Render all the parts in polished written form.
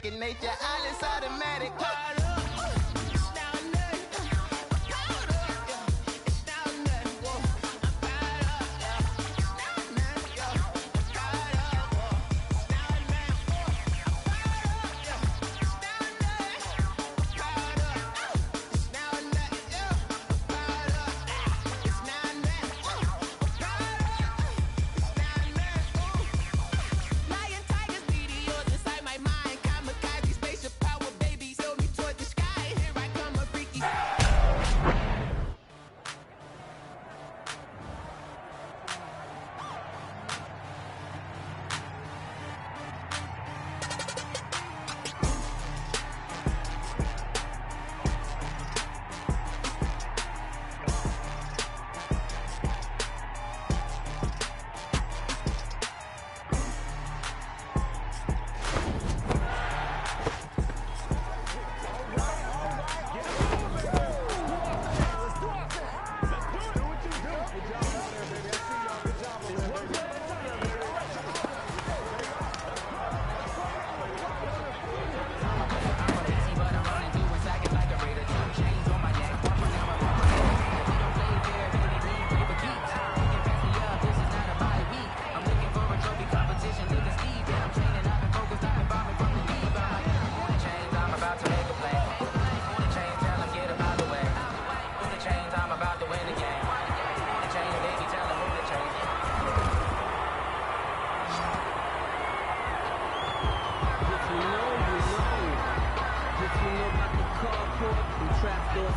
second nature, all is automatic.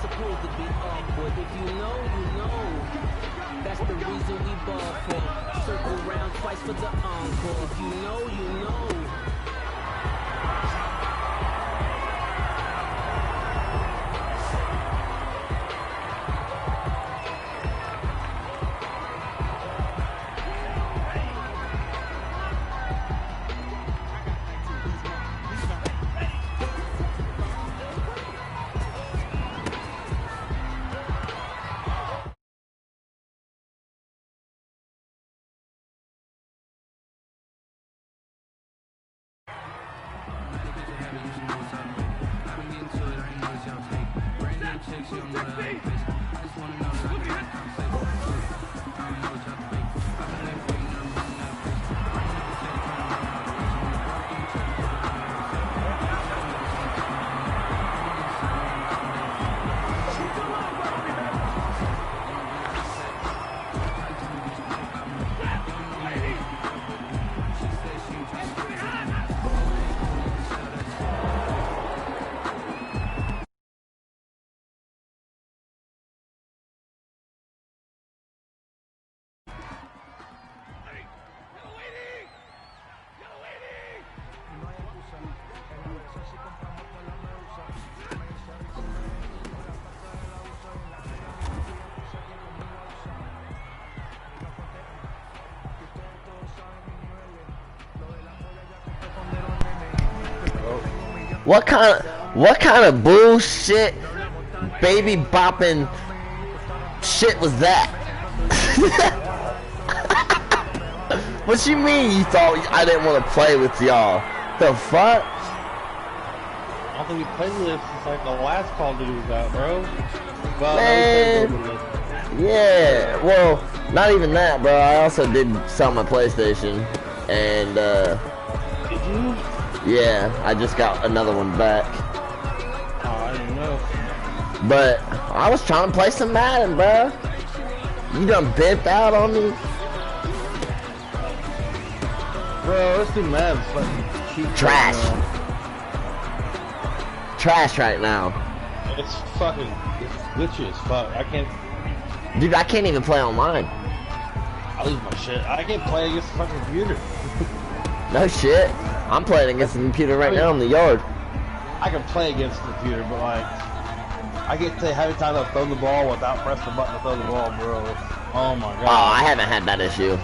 Supposed to be awkward. If you know, you know. That's the reason we ball for. Circle round twice for the encore. If you know, you know. What kind of bullshit baby bopping shit was that? What you mean you thought I didn't want to play with y'all? The fuck? I don't think we played with this since like the last Call of Duty was out, bro. Well, man, yeah, well, not even that, bro. I also did sell my PlayStation, and did you? Yeah, I just got another one back. Oh, I didn't know. But I was trying to play some Madden, bro. You done bipped out on me? Bro, let's do Madden. Fucking cheap. Trash. Trash right now. It's fucking glitchy as fuck. I can't. Dude, I can't even play online. I lose my shit. I can't play against the fucking computer. No shit. I'm playing against the computer right now in the yard. I can play against the computer, but like, I get to have time to throw the ball without pressing the button to throw the ball, bro. Oh my god. Oh, I haven't had that issue.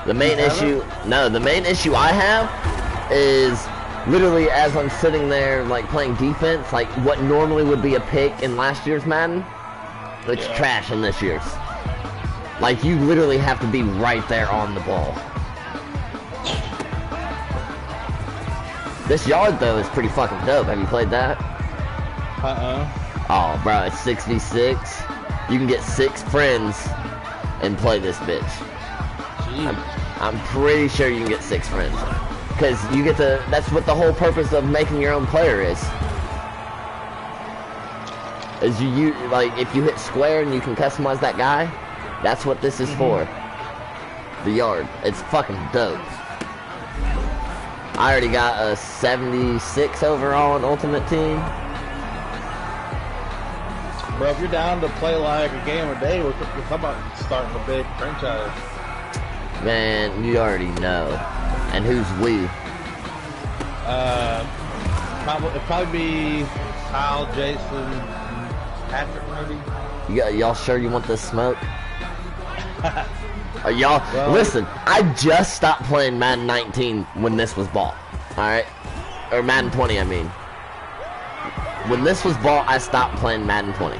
The main issue, no, the main issue I have is literally as I'm sitting there like playing defense, like what normally would be a pick in last year's Madden, it's trash in this year's. Like you literally have to be right there on the ball. This yard though is pretty fucking dope. Have you played that? Oh, bro, it's 6v6. You can get 6 friends and play this bitch. I'm pretty sure you can get 6 friends. Because you get to, that's what the whole purpose of making your own player is. Is you like, if you hit square and you can customize that guy, that's what this is for. The yard. It's fucking dope. I already got a 76 overall on Ultimate Team. Bro, if you're down to play like a game a day, we're talking about starting a big franchise. Man, you already know. And who's we? It'd probably be Kyle, Jason, Patrick, maybe. Y'all sure you want this smoke? Y'all, well, listen, I just stopped playing Madden 19 when this was bought. Alright? Or Madden 20, I mean. When this was bought, I stopped playing Madden 20.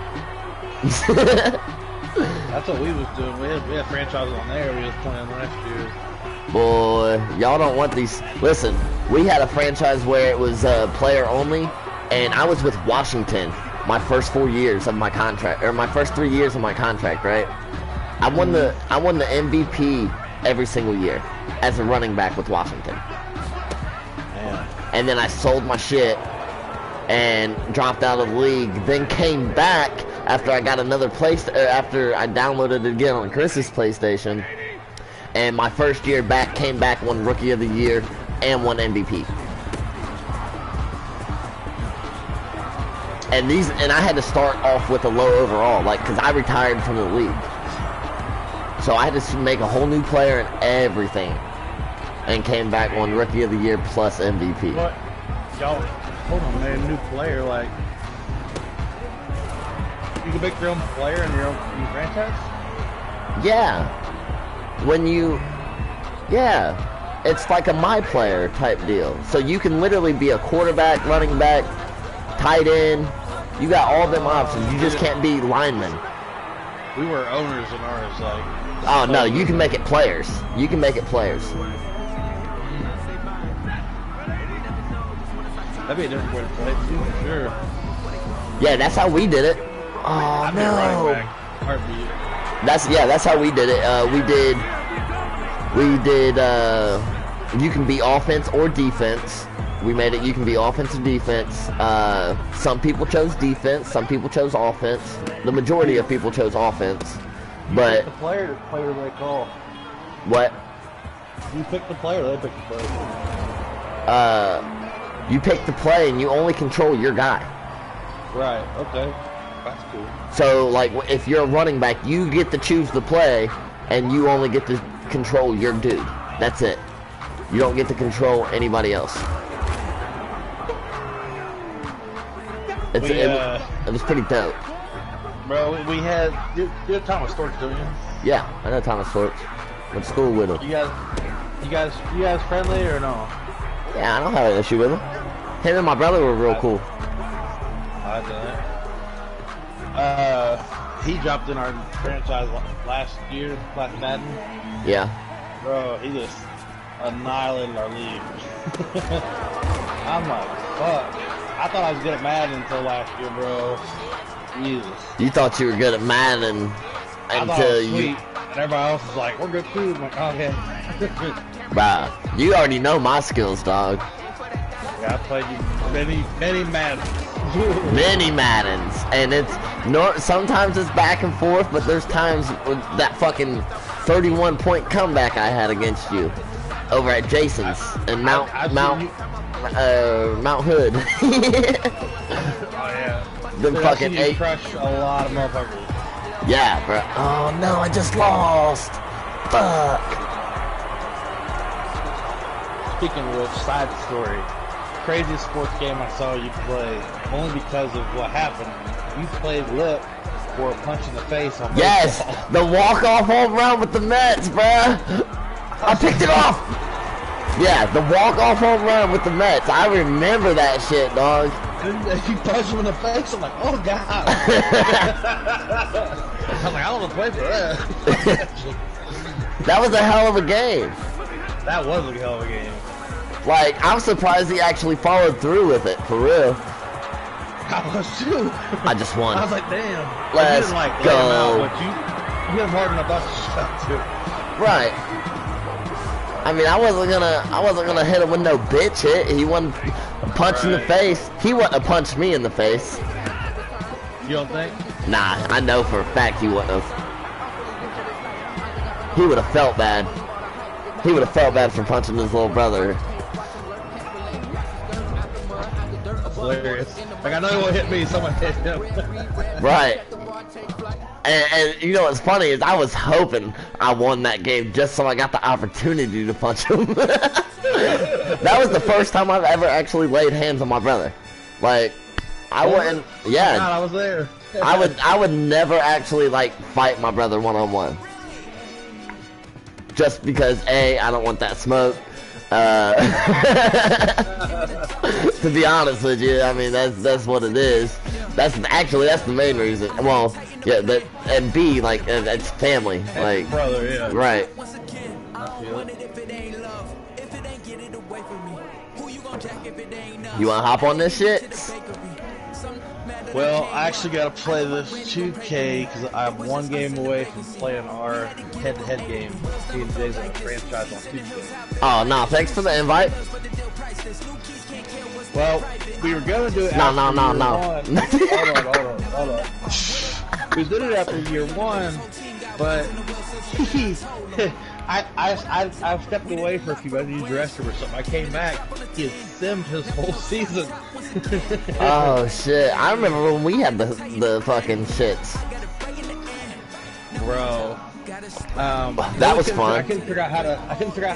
That's what we was doing. We had franchises on there we was playing last year. Boy, y'all don't want these. Listen, we had a franchise where it was player only, and I was with Washington my first 4 years of my contract, or my first 3 years of my contract, right? I won the MVP every single year as a running back with Washington. Yeah. And then I sold my shit and dropped out of the league, then came back after I got another after I downloaded it again on Chris's PlayStation, and my first year back, came back, won Rookie of the Year and won MVP. And I had to start off with a low overall, like, cause I retired from the league, so I had to make a whole new player and everything, and came back, won Rookie of the Year plus MVP. What? Y'all, hold on, man, new player, like. You can make your own player in your own franchise? Yeah. Yeah. It's like a my player type deal. So you can literally be a quarterback, running back, tight end. You got all them options. You just can't be lineman. We were owners in ours, like. Oh no, you can make it players. You can make it players. That'd be a different way to play it too, for sure. Yeah, that's how we did it. Oh no. That's how we did it. You can be offense or defense. We made it you can be offense or defense. Some people chose defense, some people chose offense. The majority of people chose offense. But the player they call. What? You pick the player, they pick the player. You pick the play and you only control your guy. Right, okay. That's cool. So, like, if you're a running back, you get to choose the play, and you only get to control your dude. That's it. You don't get to control anybody else. It was pretty dope. Bro, we had... You had Thomas Storch, don't you? Yeah, I know Thomas Storch. Went to school with him. You guys friendly or no? Yeah, I don't have an issue with him. Him and my brother were real cool. I done it. He dropped in our franchise last Madden. Yeah. Bro, he just annihilated our league. I'm like, fuck. I thought I was good at Madden until last year, bro. Jesus. You thought you were good at Madden until you... And everybody else is like, we're good too. I'm like, oh, okay. Bruh, you already know my skills, dog. Yeah, I played you many Maddens. Many Maddens, and sometimes it's back and forth, but there's times with that fucking 31-point comeback I had against you over at Jason's and Mount Hood. Oh yeah. Them fucking you crushed a lot of motherfuckers. Yeah, bro. Oh no, I just lost. Fuck. Speaking of which, side story. Craziest sports game I saw you play, only because of what happened. You played lip for a punch in the face on Yes, baseball. the walk-off home run with the Mets, bruh. I picked it off. Yeah, the walk-off home run with the Mets. I remember that shit, dog. You punched him in the face. I'm like, oh god. I'm like, I don't want to play for that. That was a hell of a game. That was a hell of a game. Like, I'm surprised he actually followed through with it, for real. I was too. I just won. I was like, damn. Let's you didn't, like, go. lay him out, but you hit him hard enough. That's a shot too. Right. I mean, I wasn't gonna hit him with no bitch hit. He wasn't a punch in the face. He wouldn't have punched me in the face. You don't think? Nah, I know for a fact he wouldn't have. He would have felt bad. He would have felt bad for punching his little brother. Hilarious. Like, I know he won't hit me, someone hit him. Right. And you know what's funny is I was hoping I won that game just so I got the opportunity to punch him. That was the first time I've ever actually laid hands on my brother. Like, I wouldn't, yeah. God, I was there. I would never actually, like, fight my brother one-on-one. Just because, A, I don't want that smoke. To be honest with you, I mean, that's what it is. That's the main reason. Well, yeah, but, and B, like, it's family. Like, brother, yeah. Right. You wanna hop on this shit? Well, I actually gotta play this 2K because I'm one game away from playing our head-to-head game. T&J's on a franchise on 2K. Oh, no, thanks for the invite. Well, we were gonna do it No. Hold on. We did it after year 1, but I stepped away for a few minutes, used the restroom or something. I came back, he had simmed his whole season. Oh shit! I remember when we had the fucking shits. Bro, that was fun. I couldn't figure out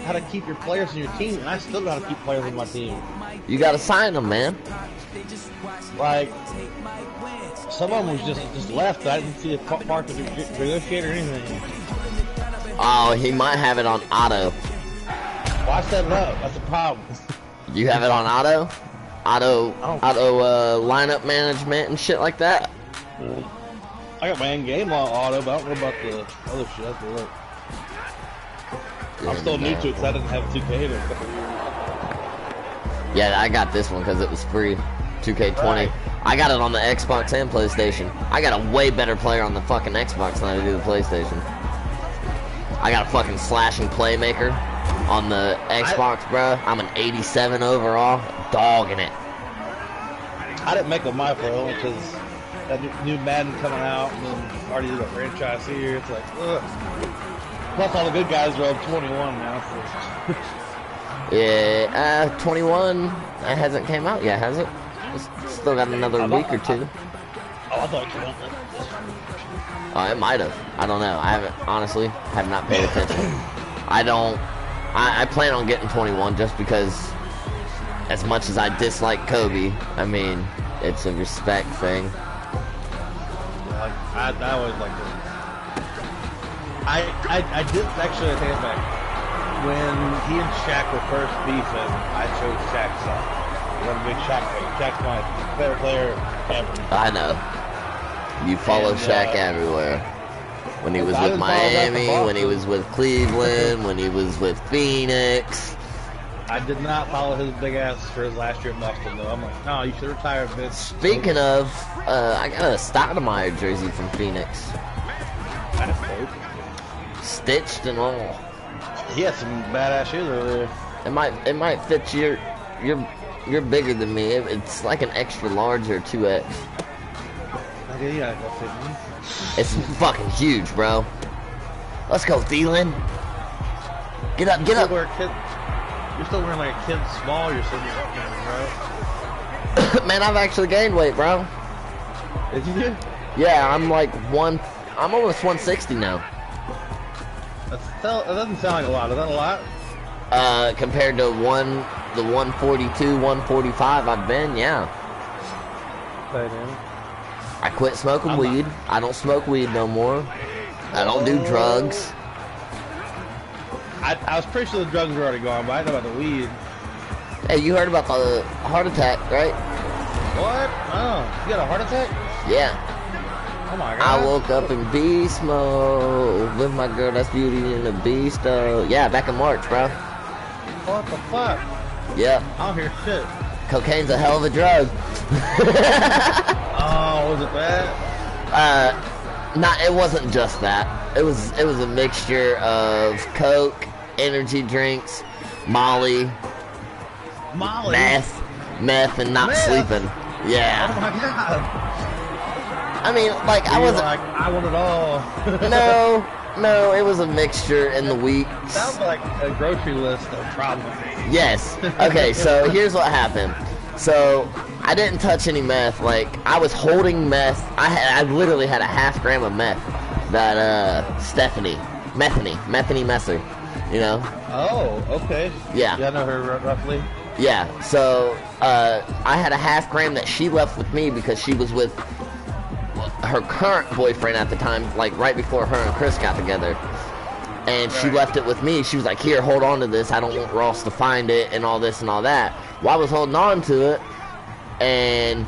how to keep your players in your team, and I still know how to keep players in my team. You gotta sign them, man. Like, some of them was just left. I didn't see a part to negotiate or anything. Oh, he might have it on auto. Well, I set it up. That's the problem. You have it on auto lineup management and shit like that. I got my in-game auto, but I don't know about the other shit. I have to look. I'm still new to it because I didn't have 2K in a couple years. Yeah, I got this one because it was free. 2K20. Right. I got it on the Xbox and PlayStation. I got a way better player on the fucking Xbox than I do the PlayStation. I got a fucking slashing playmaker on the Xbox, bro. I'm an 87 overall, dogging it. I didn't make a my play only because that new Madden coming out and then already did a franchise here. It's like, ugh. Plus all the good guys are on 21 now. So. Yeah, 21. That hasn't came out yet, has it? It's still got another week or two. Oh, I thought it came out. Oh, it might have. I don't know. I have not paid attention. I plan on getting 21 just because, as much as I dislike Kobe, I mean, it's a respect thing. Like, I always liked it. I did actually, I take it back. When he and Shaq were first beefing, I chose Shaq's side. I'm a big Shaq fan. Shaq's my favorite player ever. I know. You follow Shaq everywhere. When he was with Miami, when he was with Cleveland, when he was with Phoenix. I did not follow his big ass for his last year in Boston, though. I'm like, no, you should retire, bitch. Speaking of, I got a Stoudemire jersey from Phoenix. That's dope. Stitched and all. He had some badass shoes over there. It might fit you. You're bigger than me. It's like an extra large or 2X. Okay, yeah, that'll fit me. It's fucking huge, bro. Let's go, Thielen. Get up. You're still wearing like a kid small. You're still bro. Man, I've actually gained weight, bro. Did you? Yeah, I'm almost 160 now. That doesn't sound like a lot. Is that a lot? Compared to the 142, 145 I've been, yeah. Okay, man. I quit smoking weed. I don't smoke weed no more. I don't do drugs. I was pretty sure the drugs were already gone, but I know about the weed. Hey, you heard about the heart attack, right? What? Oh, you got a heart attack? Yeah. Oh my god. I woke up in beast mode with my girl that's Beauty and the Beast. Yeah, back in March, bro. What the fuck? Yep. I don't hear shit. Cocaine's a hell of a drug. Oh, was it bad? It wasn't just that. It was a mixture of Coke, energy drinks, Molly, meth, and not sleeping. Yeah. Oh my god. I mean, like, I wasn't like, I want it all. No, it was a mixture in the week. Sounds like a grocery list of problems. Yes. Okay, so here's what happened. So, I didn't touch any meth. Like, I was holding meth. I literally had a half gram of meth that, Methany Messer, you know? Oh, okay. Yeah. Yeah, I know her roughly. Yeah, so, I had a half gram that she left with me because she was with her current boyfriend at the time, like right before her and Chris got together. And she left it with me. She was like, here, hold on to this. I don't want Ross to find it and all this and all that. Well, I was holding on to it, and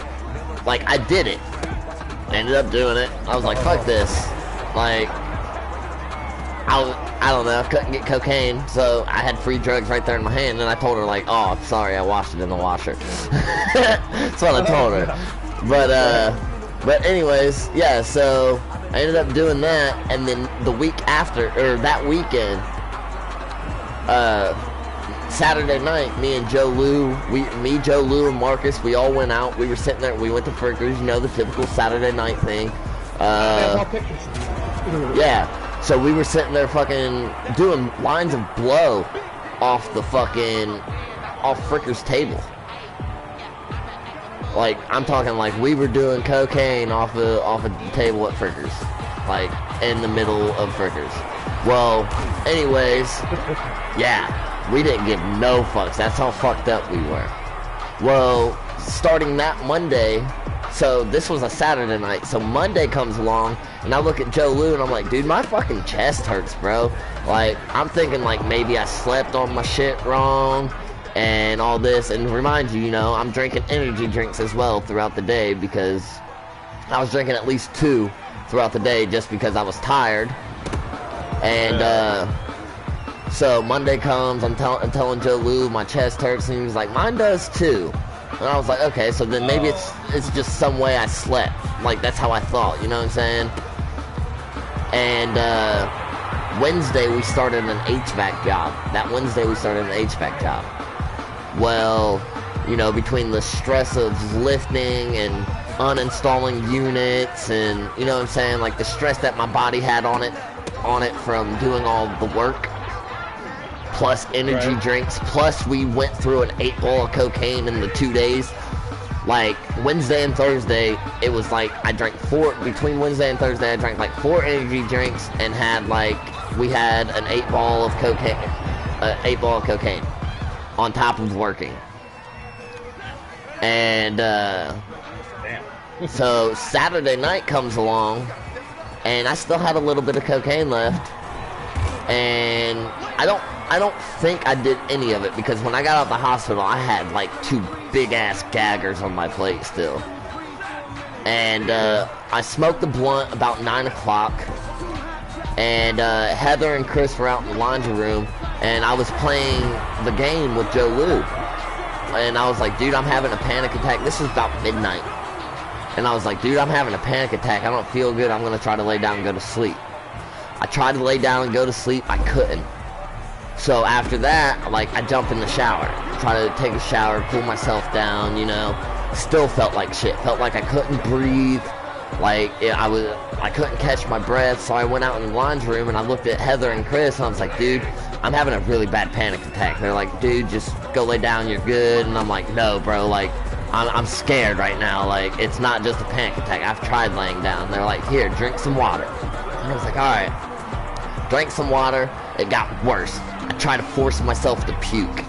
like, I did it. I ended up doing it. I was like, fuck this. Like, I don't know, I couldn't get cocaine, so I had free drugs right there in my hand, and I told her, like, oh, I'm sorry, I washed it in the washer. That's what I told her. But anyways, yeah, so I ended up doing that, and then the week after, or that weekend, Saturday night, me, Joe Lou, and Marcus, we all went out. We were sitting there, we went to Frickers, you know, the typical Saturday night thing. Yeah, so we were sitting there fucking doing lines of blow off Frickers' table. Like, I'm talking like we were doing cocaine off a table at Frickers. Like, in the middle of Frickers. Well, anyways, yeah, we didn't give no fucks. That's how fucked up we were. Well, starting that Monday, so this was a Saturday night, so Monday comes along, and I look at Joe Lou, and I'm like, dude, my fucking chest hurts, bro. Like, I'm thinking, like, maybe I slept on my shit wrong, and all this, and remind you, you know, I'm drinking energy drinks as well throughout the day, because I was drinking at least 2 throughout the day just because I was tired. And so Monday comes, I'm telling Joe Lou my chest hurts, and he was like, mine does too. And I was like, okay, so then maybe it's just some way I slept. Like, that's how I thought, you know what I'm saying? And Wednesday we started an HVAC job. That Wednesday we started an HVAC job. Well, you know, between the stress of lifting and uninstalling units, and, you know what I'm saying, like the stress that my body had on it from doing all the work, plus energy drinks, plus we went through an 8-ball of cocaine in the 2 days. Like, Wednesday and Thursday, it was like, between Wednesday and Thursday, I drank like 4 energy drinks and we had an 8-ball of cocaine on top of working. And so Saturday night comes along, and I still had a little bit of cocaine left, and I don't think I did any of it, because when I got out of the hospital, I had like 2 big ass gaggers on my plate still. And I smoked the blunt about 9 o'clock, and Heather and Chris were out in the laundry room, and I was playing the game with Joe Lou, and I was like, dude, I'm having a panic attack. This was about midnight, and I was like, dude, I'm having a panic attack. I don't feel good. I'm gonna try to lay down and go to sleep. I tried to lay down and go to sleep. I couldn't. So after that, like, I jumped in the shower, try to take a shower, cool myself down, you know. Still felt like shit. Felt like I couldn't breathe. Like, I couldn't catch my breath. So I went out in the laundry room and I looked at Heather and Chris, and I was like, dude, I'm having a really bad panic attack. They're like, dude, just go lay down, you're good. And I'm like, no, bro, like, I'm scared right now. Like, it's not just a panic attack. I've tried laying down. They're like, here, drink some water. And I was like, alright. Drank some water. It got worse. I tried to force myself to puke.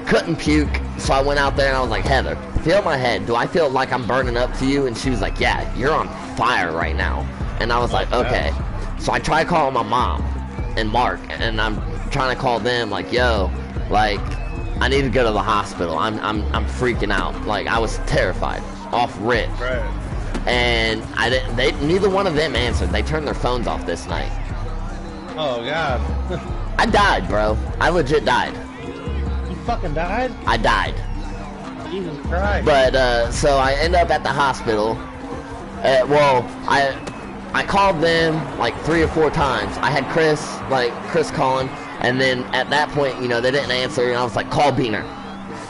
Couldn't puke, so I went out there and I was like, Heather, feel my head. Do I feel like I'm burning up to you? And she was like, yeah, you're on fire right now. And I was like, okay. So I tried calling my mom and Mark, and I'm trying to call them like, yo, like, I need to go to the hospital. I'm freaking out. Like, I was terrified, off rip. Right. And neither one of them answered. They turned their phones off this night. Oh God. I died, bro. I legit died. fucking died? I died. Jesus Christ. But, so I end up at the hospital. Well, I called them like 3 or 4 times. I had Chris calling, and then at that point, you know, they didn't answer, and I was like, call Beaner.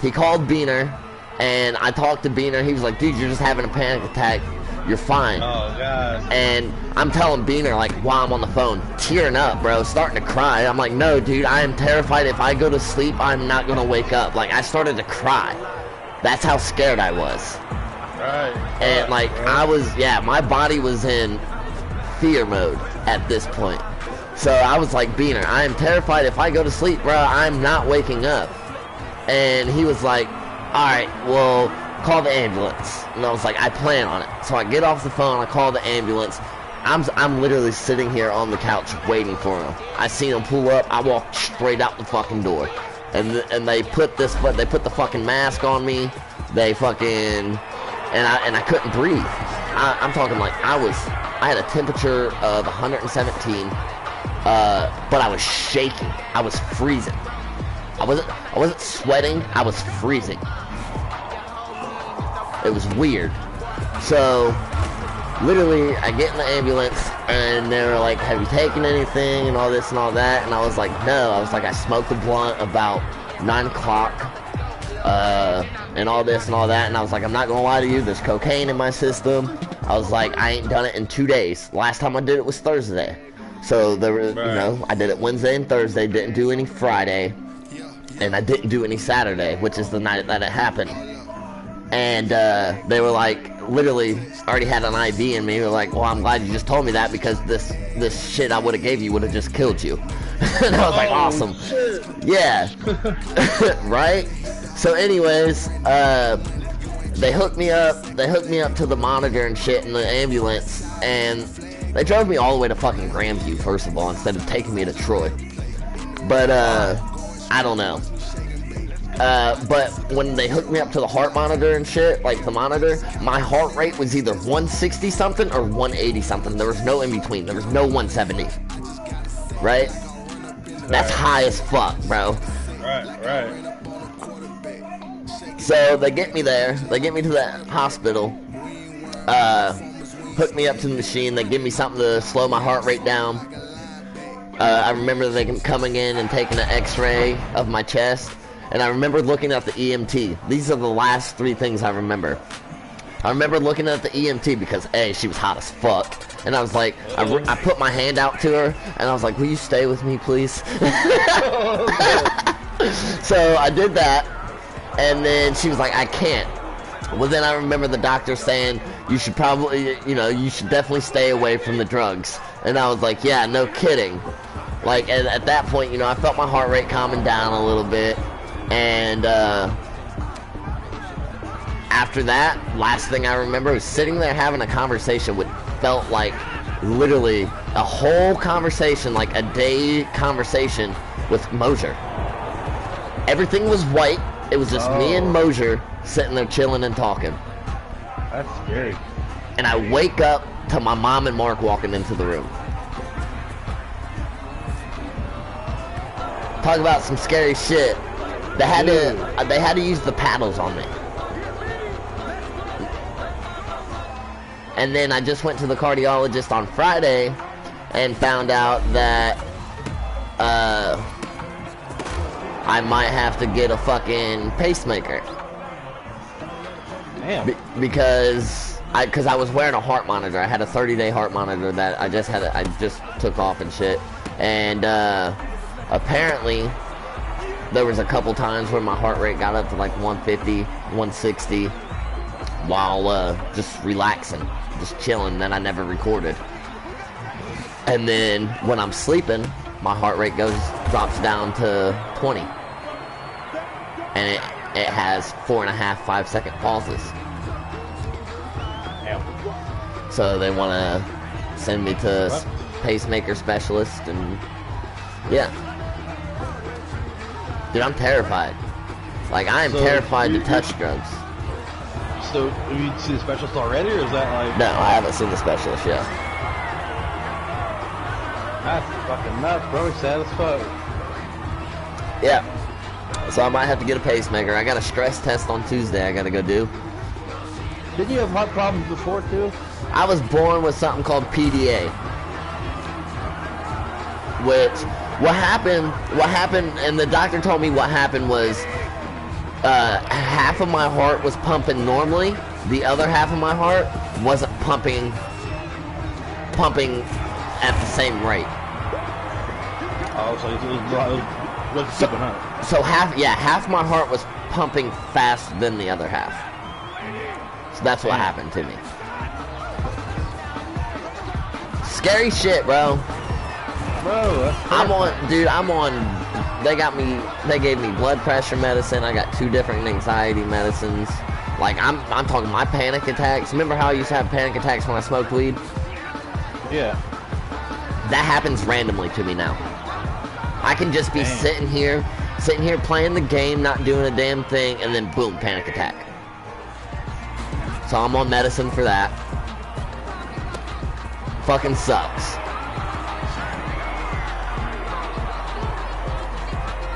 He called Beaner, and I talked to Beaner. He was like, dude, you're just having a panic attack. You're fine. Oh, God. And I'm telling Beaner, like, while I'm on the phone, tearing up, bro, starting to cry. I'm like, no, dude, I am terrified. If I go to sleep, I'm not going to wake up. Like, I started to cry. That's how scared I was. Right. And, like, I was, yeah, my body was in fear mode at this point. So I was like, Beaner, I am terrified. If I go to sleep, bro, I'm not waking up. And he was like, all right, well, call the ambulance. And I was like, I plan on it. So I get off the phone, I call the ambulance. I'm literally sitting here on the couch waiting for him. I seen him pull up, I walked straight out the fucking door. And they put the fucking mask on me. They fucking, and I couldn't breathe. I'm talking like I had a temperature of 117, but I was shaking. I was freezing. I wasn't sweating, I was freezing. It was weird. So, literally, I get in the ambulance, and they were like, have you taken anything, and all this and all that, and I was like, no. I was like, I smoked a blunt about 9 o'clock, and all this and all that, and I was like, I'm not gonna lie to you, there's cocaine in my system. I was like, I ain't done it in 2 days. Last time I did it was Thursday. So, there were, you know, I did it Wednesday and Thursday, didn't do any Friday, and I didn't do any Saturday, which is the night that it happened. And they were like, literally, already had an IV in me. They were like, well, I'm glad you just told me that, because this shit I would have gave you would have just killed you. And I was like, awesome. Shit. Yeah. Right? So anyways, they hooked me up to the monitor and shit in the ambulance, and they drove me all the way to fucking Grandview, first of all, instead of taking me to Troy. But, I don't know. But when they hooked me up to the heart monitor and shit, like the monitor, my heart rate was either 160 something or 180 something. There was no in between. There was no 170. Right? That's high as fuck, bro. Right. So they get me there. They get me to the hospital. Hook me up to the machine. They give me something to slow my heart rate down. I remember they coming in and taking an x-ray of my chest. And I remember looking at the EMT. These are the last 3 things I remember. I remember looking at the EMT because, A, she was hot as fuck. And I was like, I put my hand out to her, and I was like, will you stay with me, please? So I did that, and then she was like, I can't. Well, then I remember the doctor saying, you should probably, you know, you should definitely stay away from the drugs. And I was like, yeah, no kidding. Like, at that point, you know, I felt my heart rate calming down a little bit. And, after that, last thing I remember was sitting there having a conversation with, felt like, literally, a whole conversation, like a day conversation with Mosier. Everything was white. It was just me and Mosier sitting there chilling and talking. That's scary. And I wake up to my mom and Mark walking into the room. Talk about some scary shit. They had to use the paddles on me. And then I just went to the cardiologist on Friday and found out that I might have to get a fucking pacemaker. Damn. Because I was wearing a heart monitor. I had a 30-day heart monitor that I just took off and shit. And apparently there was a couple times where my heart rate got up to like 150, 160 while just relaxing, just chilling, that I never recorded. And then when I'm sleeping, my heart rate drops down to 20. And it has 4.5, 5 second pauses. So they want to send me to pacemaker specialist, and yeah. Dude, I'm terrified. Like, I am terrified to touch drugs. So, have you seen the specialist already, or is that like... No, I haven't seen the specialist yet. That's fucking nuts, bro. Sad as fuck. Yeah. So I might have to get a pacemaker. I got a stress test on Tuesday I gotta go do. Didn't you have heart problems before too? I was born with something called PDA. Which, what happened, and the doctor told me what happened was, half of my heart was pumping normally, the other half of my heart wasn't pumping at the same rate. Oh, so it was something, huh? So half my heart was pumping faster than the other half. So that's what happened to me. Scary shit, bro. Bro, I'm on, they gave me blood pressure medicine. I got 2 different anxiety medicines. Like, I'm talking my panic attacks. Remember how I used to have panic attacks when I smoked weed? Yeah. That happens randomly to me now. I can just be sitting here playing the game, not doing a damn thing, and then boom, panic attack. So I'm on medicine for that. Fucking sucks.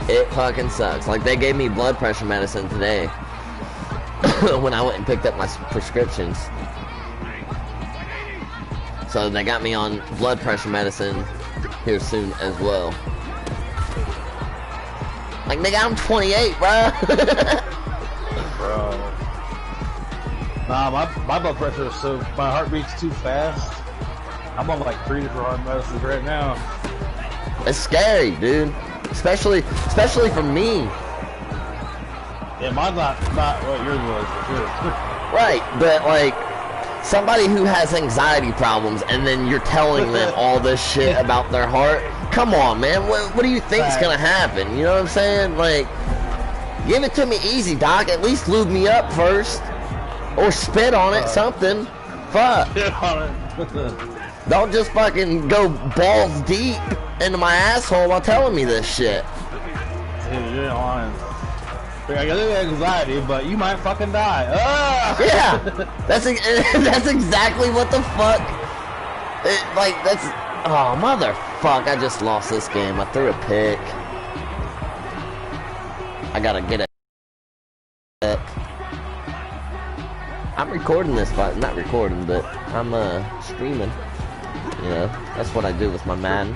It fucking sucks. Like, they gave me blood pressure medicine today when I went and picked up my prescriptions. So they got me on blood pressure medicine here soon as well. Like, nigga, I'm 28, bro. Bro. Nah, my blood pressure is so, my heart beats too fast. I'm on like 3 different heart medicines right now. It's scary, dude. Especially for me. Yeah, mine's not what yours was for sure. Right, but like, somebody who has anxiety problems and then you're telling them all this shit about their heart, come on, man, what do you think's gonna happen? You know what I'm saying? Like, give it to me easy, doc. At least lube me up first. Or spit on it, something. Fuck. Spit on it. Don't just fucking go balls deep into my asshole while telling me this shit. Dude, you're lying. I got anxiety, but you might fucking die. Yeah, that's exactly what the fuck. Oh, motherfuck! I just lost this game. I threw a pick. I gotta get it. I'm recording this, but not recording, but I'm streaming. You know, that's what I do with my Madden.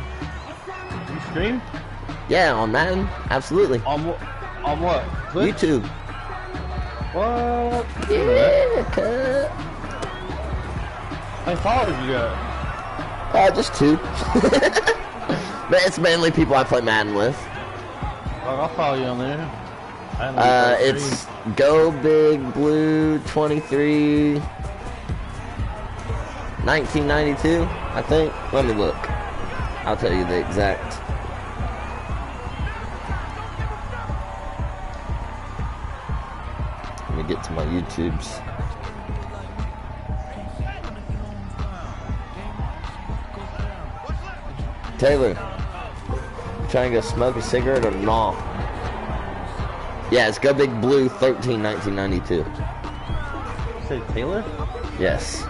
You stream? Yeah, on Madden, absolutely. On what? Twitch? YouTube. What? Yeah, cut. How many followers you got? Just 2. But it's mainly people I play Madden with. I'll follow you on there. It's BigBlue131992's, I think. Let me look. I'll tell you the exact. Let me get to my YouTubes. Taylor, trying to go smoke a cigarette or not? Yeah, it's BigBlue131992. Say Taylor? Yes.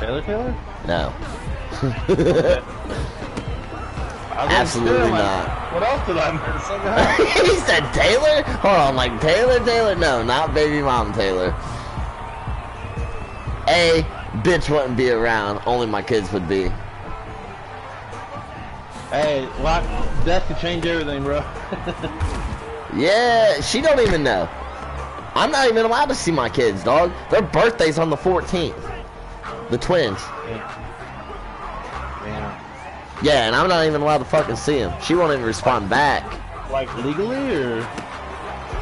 Taylor? No. Okay. Absolutely not. What else did I miss? He said Taylor? Hold on, like Taylor? No, not baby mom Taylor. A, bitch wouldn't be around, only my kids would be. Hey, death could change everything, bro. Yeah, she don't even know. I'm not even allowed to see my kids, dog. Their birthday's on the 14th. The twins. Damn. Yeah, and I'm not even allowed to fucking see them. She won't even respond back. Like legally, or?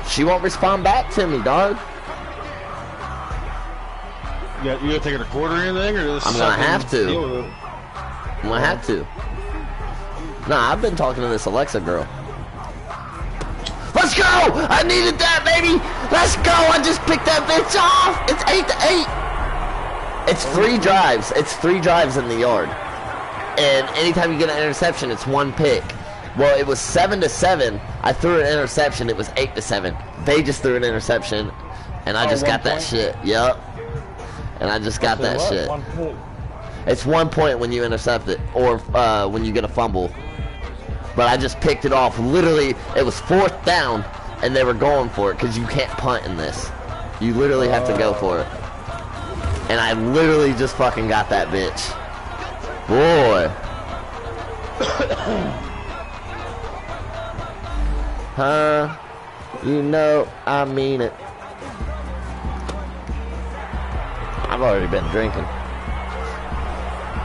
She won't respond back to me, dog. You gonna take her to court or anything, or just I'm gonna have to. deal with it? I'm gonna have to. Nah, I've been talking to this Alexa girl. Let's go! I needed that, baby! Let's go! I just picked that bitch off! It's 8-8! It's 3 drives. It's 3 drives in the yard. And anytime you get an interception, it's 1 pick. Well, it was 7-7. I threw an interception. It was 8-7. They just threw an interception. And I just got that shit. Yup. And I just got that shit. 1 pick. It's 1 point when you intercept it. Or when you get a fumble. but I just picked it off. Literally, it was 4th down, and they were going for it because you can't punt in this. You literally have to go for it. And I literally just fucking got that bitch. Boy. Huh? You know I mean it. I've already been drinking.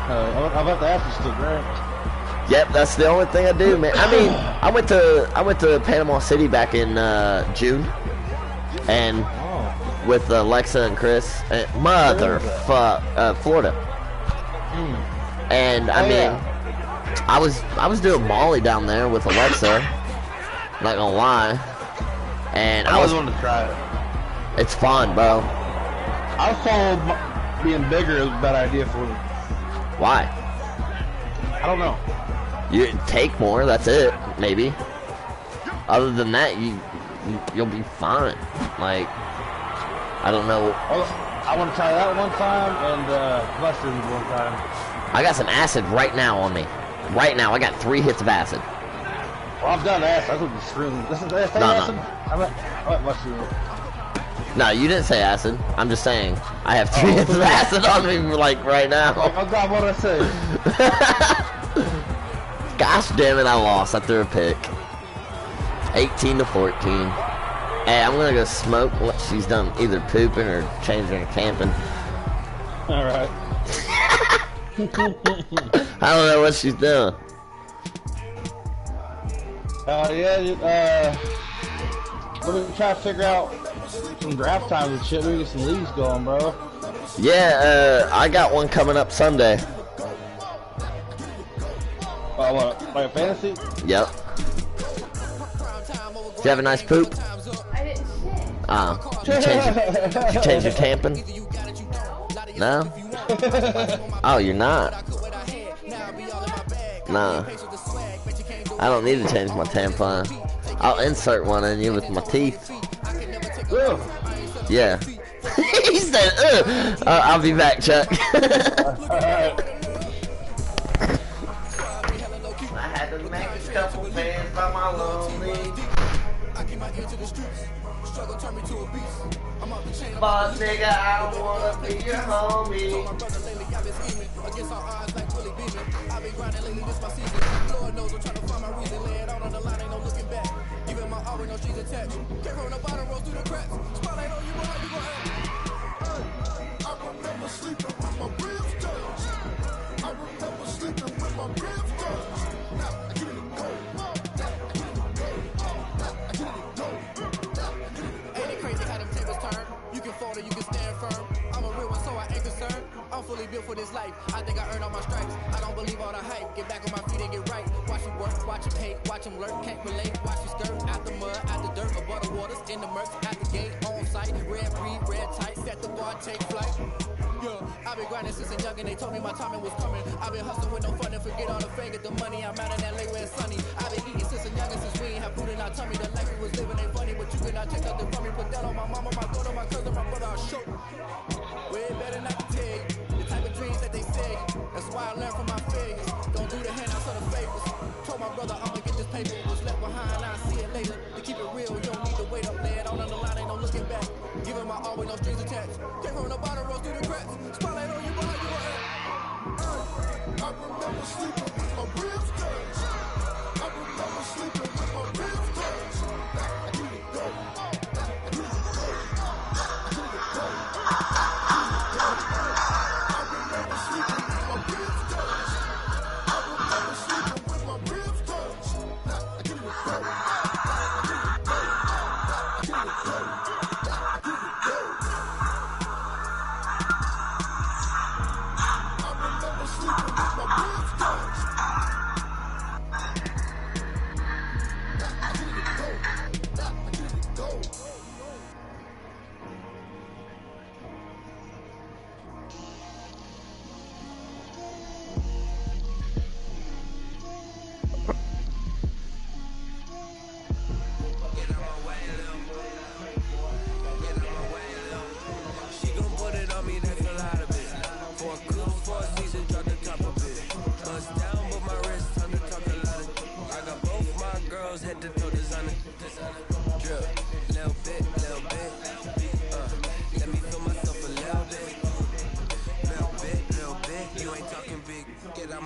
I'm about to ask you still drink. Yep, that's the only thing I do, man. I mean, I went to Panama City back in June, and with Alexa and Chris, Florida. And I mean, I was doing Molly down there with Alexa. Not gonna lie, and I was wanting to try it. It's fun, bro. I was told being bigger is a bad idea for me. Why? I don't know. You take more. That's it. Maybe. Other than that, you'll be fine. Like, I don't know. I want to try that one time and mushrooms one time. I got some acid right now on me. Right now, I got 3 hits of acid. Well, I've done acid. I was with shrooms. This is acid? No. I went mushrooms. No, you didn't say acid. I'm just saying I have 3 hits of acid on me, like right now. Oh God, what did I say? Gosh damn it, I lost. I threw a pick. 18-14. Hey, I'm gonna go smoke once she's done either pooping or changing or camping. All right. I don't know what she's doing. Let me try to figure out some draft times and shit. We get some leagues going, bro. Yeah, I got one coming up Sunday. What? Like a fantasy? Yep. Did you have a nice poop? I didn't shit. Did you change your tampon? No? Oh, you're not? Nah. I don't need to change my tampon. I'll insert one in you with my teeth. Ugh. Yeah. He said, ugh. I'll be back, Chuck. I had to make a couple fans by my lonely. But nigga, I don't wanna be your homie. Built for this life. I think I earned all my stripes. I don't believe all the hype. Get back on my feet and get right. Watch you work, watch him hate, watch him lurk. Can't relate, watch you skirt. Out the mud, out the dirt, above the waters, in the murks, at the gate, on site. Red breed, red tight, set the bar, take flight. Yeah, I've been grinding since a youngin'. They told me my timing was coming. I've been hustling with no fun and forget all the fame. Get the money, I'm out in LA where it's sunny. I've been eating since a youngin', since we ain't have food in our tummy. The life we was living ain't funny, but you cannot take nothing from me. Put that on my mama, my daughter, my cousin, my brother, I'll show. Way better not to tell you. Dreams that they say, that's why I learned from my failures. Don't do the handouts or the favors. Told my brother I'ma get this paper. Was left behind, I'll see it later. To keep it real, you don't need to wait up. Lay it on the line, ain't no looking back. Giving my all with no strings attached. Came from the bottom, rose through the cracks. Spotlight on you, behind you were at. I remember sleeping with my ribs touched. I remember sleeping with my ribs touched. I do it go.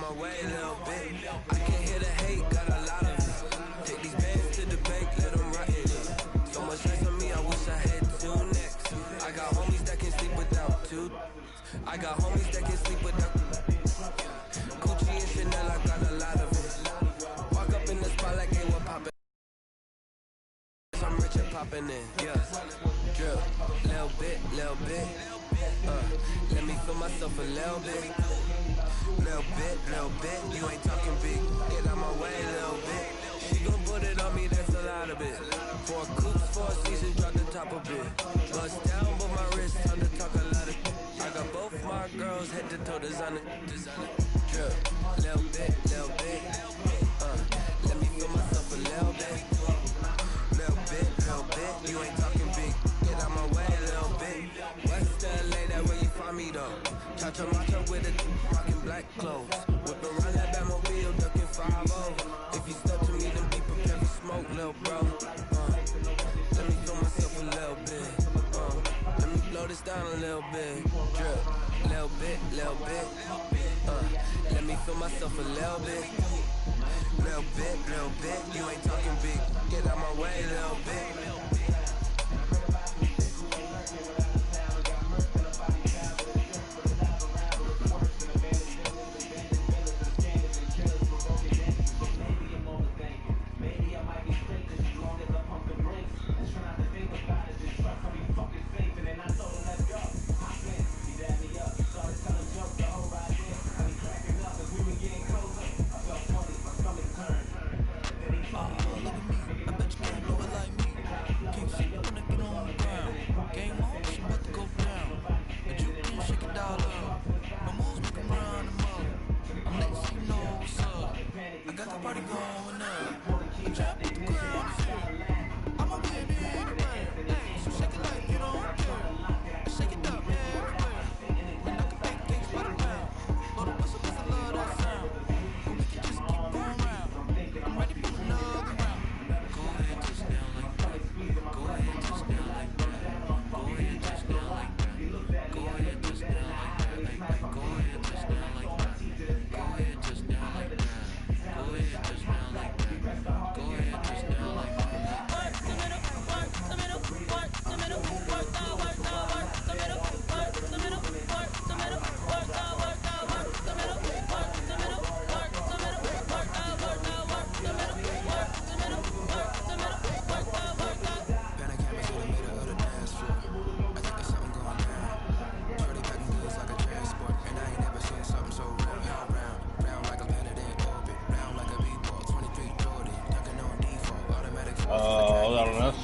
my way a little bit. I can't hear the hate, got a lot of it. Take these bands to the bank, let them rot in it. So much stress on me, I wish I had two necks. I got homies that can sleep without two. I got homies that can sleep without Gucci and Chanel, I got a lot of it. Walk up in the spot like, hey, what poppin'? I'm rich and poppin' in, yeah. Drill, little bit, little bit. Let me feel myself a little bit. Little bit. You ain't talking big. Get out my way a little bit. She gon' put it on me, that's a lot of it. 4 coops, 4 seasons, drop the top a bit. Bust down, but my wrist, time to talk a lot of. I got both my girls head to toe designer. Drill, little bit. Let me feel myself a little bit. Little bit. You ain't talking big. Get out my way a little bit. West LA, that where you find me though. Cha-cha matcha with a rockin' black clothes. Whip around that Batmobile, ducking 5-0. If you step to me, then be prepared for smoke, little bro. Let me feel myself a little bit. Let me blow this down a little bit. Drip, little bit. Let me feel myself a little bit. Little bit. You ain't talking big. Get out my way a little bit. I don't know.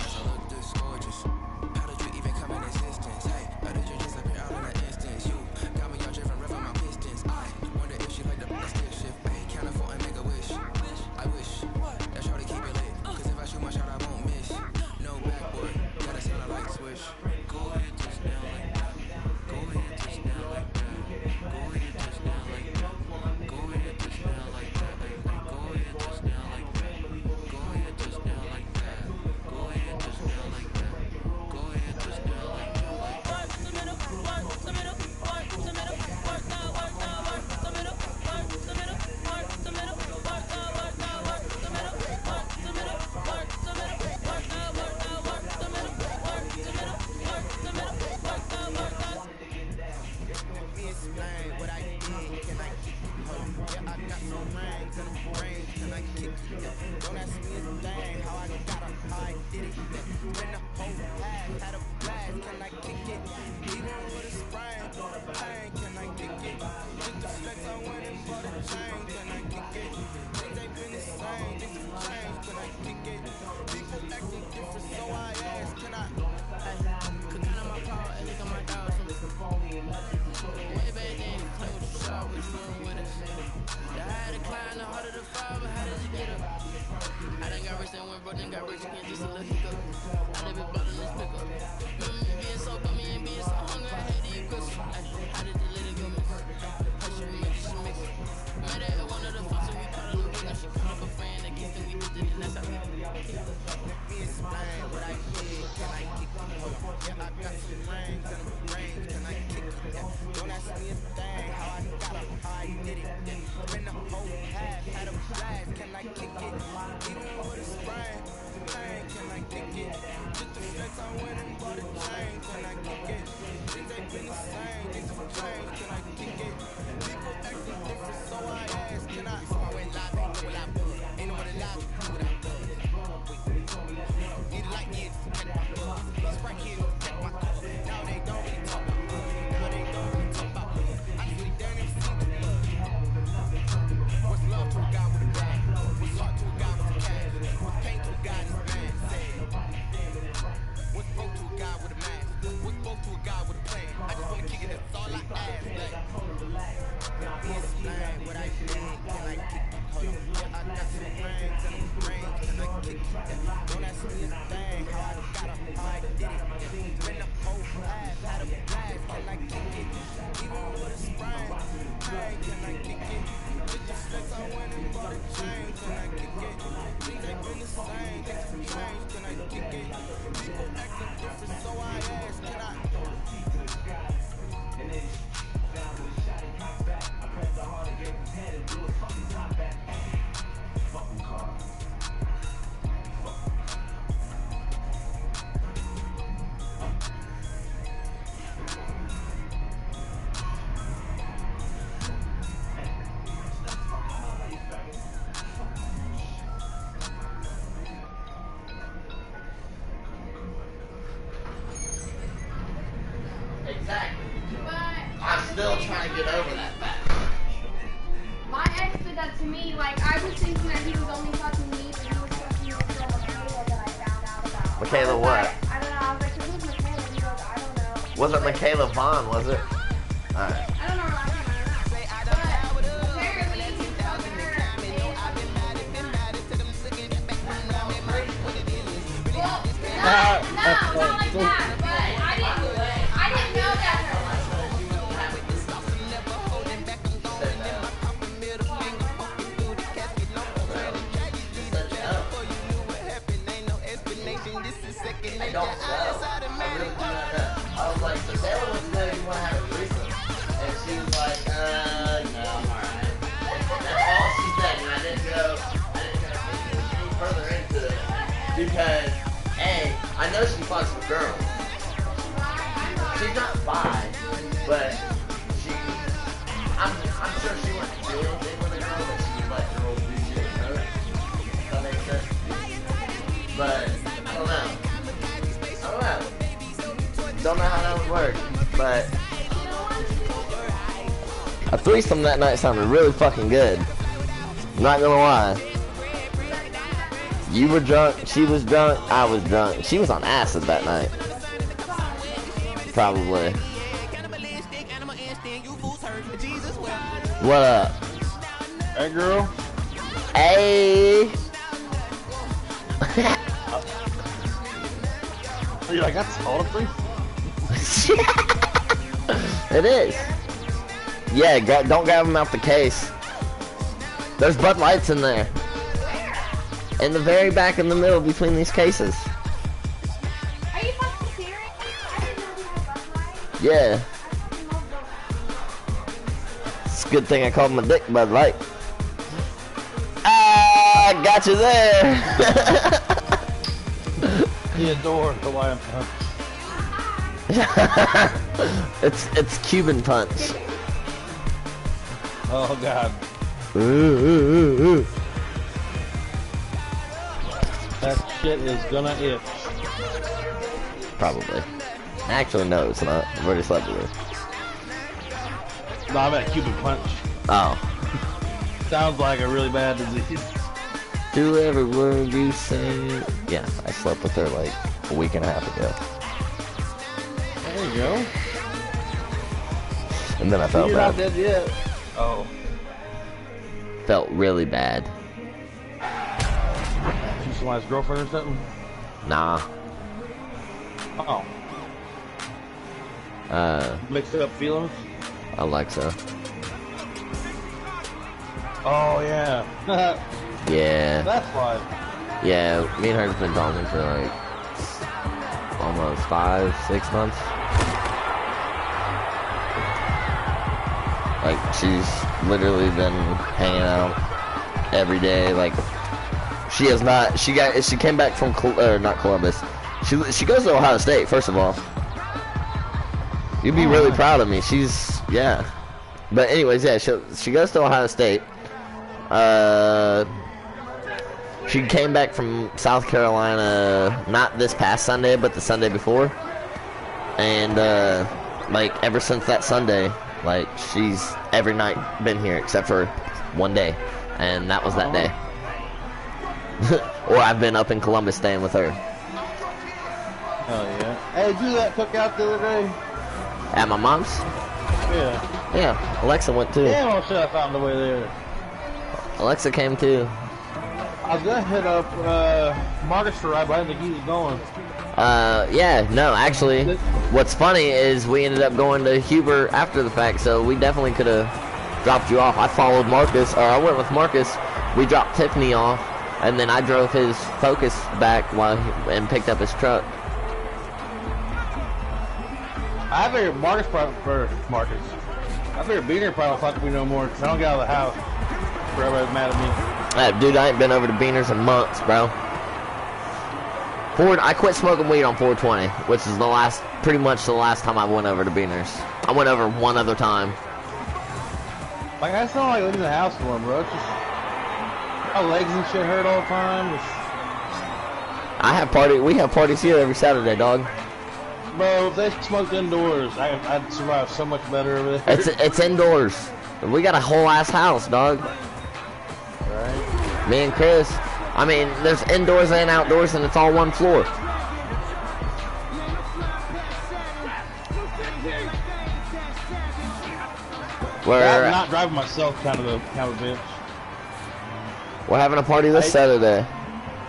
Don't ask me a thing, how I got up, how I did it. Been the Exactly. But I'm still trying to get over that fact. my ex did that to me. Like, I was thinking that he was only fucking me, but he was fucking this girl Michaela that I found out about. Michaela what? I don't know. I was like, who's Michaela? And he goes, I don't know. Wasn't Michaela Vaughn, was it? Alright. I don't know her last name. I don't know. But apparently he was fucking her. Well, no, not like that. But I didn't know that. I don't know. I really do not know. I was like, so Taylor wants to know you want to have a threesome. And she was like, no, I'm alright. That's all she said, and I didn't go any further into it. Because, A, I know she fucks with girls. She's not bi, but I'm sure she wouldn't do anything with a girl, but she would let girls do shit with her. Does that make sense? But, I don't know. Don't know how that would work, but a threesome that night sounded really fucking good. Not gonna lie. You were drunk, she was drunk, I was drunk. She was on acid that night. Probably. What up? Hey, girl. Hey. You're like, that's all a threesome. It is. Yeah, don't grab them out the case. There's Bud Lights in there. In the very back in the middle between these cases. Are you fucking serious? I didn't know we had Bud Light. Yeah. I fucking love Bud Light. It's a good thing I called my dick Bud Light. Ah, I got you there. He adored Hawaiian punch. It's Cuban punch. Oh god. Ooh. That shit is gonna itch. Probably. Actually, no, it's not. I've already slept with her. No, I meant Cuban punch. Oh. Sounds like a really bad disease. Do every word you say. Yeah, I slept with her like a week and a half ago. There you go. And then I felt You're not bad. dead yet. Oh. Felt really bad. She's somebody's girlfriend or something? Nah. Oh. Mixed up feelings? Alexa. Oh, yeah. Yeah. That's why. Yeah, me and her have been talking for like almost 5-6 months. Like, she's literally been hanging out every day. Like, she has not. She came back from not Columbus. She goes to Ohio State, first of all. You'd be really proud of me. Yeah. But anyways, yeah, she goes to Ohio State. She came back from South Carolina, not this past Sunday, but the Sunday before. And, like, ever since that Sunday, like, she's every night been here except for one day. And that was that day. Or I've been up in Columbus staying with her. Hell yeah. Hey, do that cookout the other day? At my mom's? Yeah. Yeah, Alexa went too. Damn, I should have found the way there. Alexa came too. I was gonna hit up Marcus for a ride, but I didn't think he was going. Yeah, no, actually, what's funny is we ended up going to Huber after the fact, so we definitely could have dropped you off. I followed Marcus, or I went with Marcus. We dropped Tiffany off, and then I drove his Focus back and picked up his truck. I figured Marcus probably, I figured Beaner probably thought we know more, because I don't get out of the house. Everybody's mad at me. Dude, I ain't been over to Beaner's in months, bro. I quit smoking weed on 420, which is pretty much the last time I went over to Beaner's. I went over one other time. Like, I just don't like leaving the house for him, bro. It's just, my legs and shit hurt all the time. We have parties here every Saturday, dog. Bro, if they smoked indoors, I'd survive so much better over there. It's indoors. We got a whole ass house, dog. Right. Me and Chris. I mean, there's indoors and outdoors, and it's all one floor. I'm not driving myself, kind of a bitch. We're having a party this Saturday.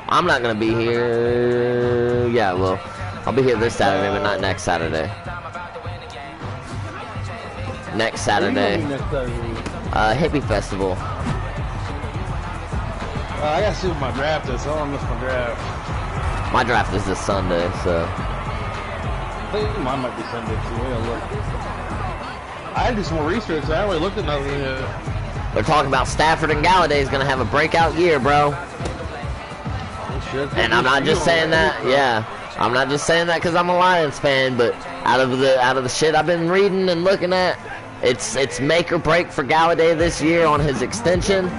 I'm not gonna be here. Yeah, well, I'll be here this Saturday, but not next Saturday. Next Saturday. Hippie Festival. I gotta see what my draft is. I don't miss my draft. My draft is this Sunday, so. I think mine might be Sunday too. Look. I had to do some more research. I haven't really looked at nothing yet. They're talking about Stafford and Galladay is gonna have a breakout year, bro. And I'm not just saying that. Yeah, I'm not just saying that because I'm a Lions fan, but out of the shit I've been reading and looking at, it's make or break for Galladay this year on his extension.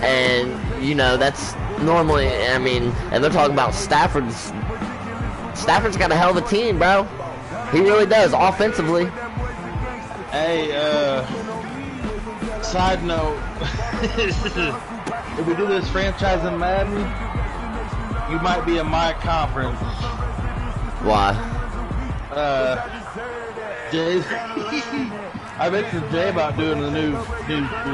And, you know, that's normally, I mean, and they're talking about Stafford's got a hell of a team, bro. He really does, offensively. Hey, side note, if we do this franchise in Madden, you might be in my conference. Why? Jay, I mentioned Jay about doing the new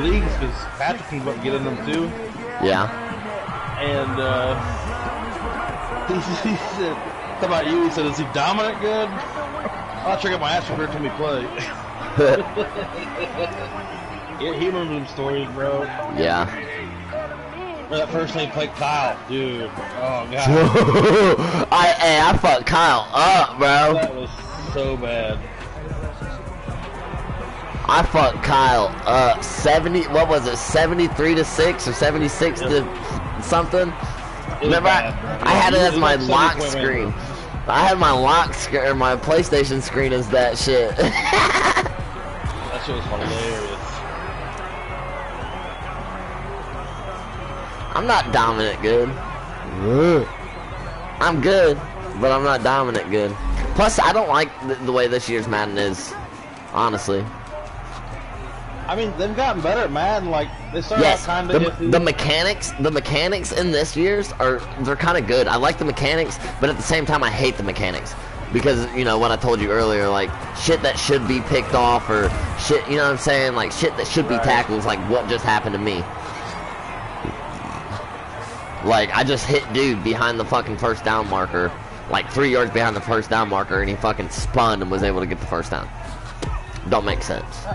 leagues because Patrick can get in them too. Yeah. And he said, "How about you?" He said, "Is he dominant good?" I'll check out my ass for every time we play. Yeah, he remembers them stories, bro. Yeah. That first time he played Kyle, dude. Oh god. I fucked Kyle up, bro. That was so bad. I fucked Kyle up. 73 to 6 or 76 to something? Remember, I had it as my lock screen. I had my my PlayStation screen as that shit. That shit was hilarious. I'm not dominant good. I'm good, but I'm not dominant good. Plus, I don't like the way this year's Madden is, honestly. I mean, they've gotten better at Madden. Like they started out kind of the mechanics in this year's they're kind of good. I like the mechanics, but at the same time, I hate the mechanics because you know what I told you earlier, like shit that should be picked off or shit. You know what I'm saying? Like shit that should be tackles. Like what just happened to me. Like, I just hit dude behind the fucking first down marker, like 3 yards behind the first down marker, and he fucking spun and was able to get the first down. Don't make sense.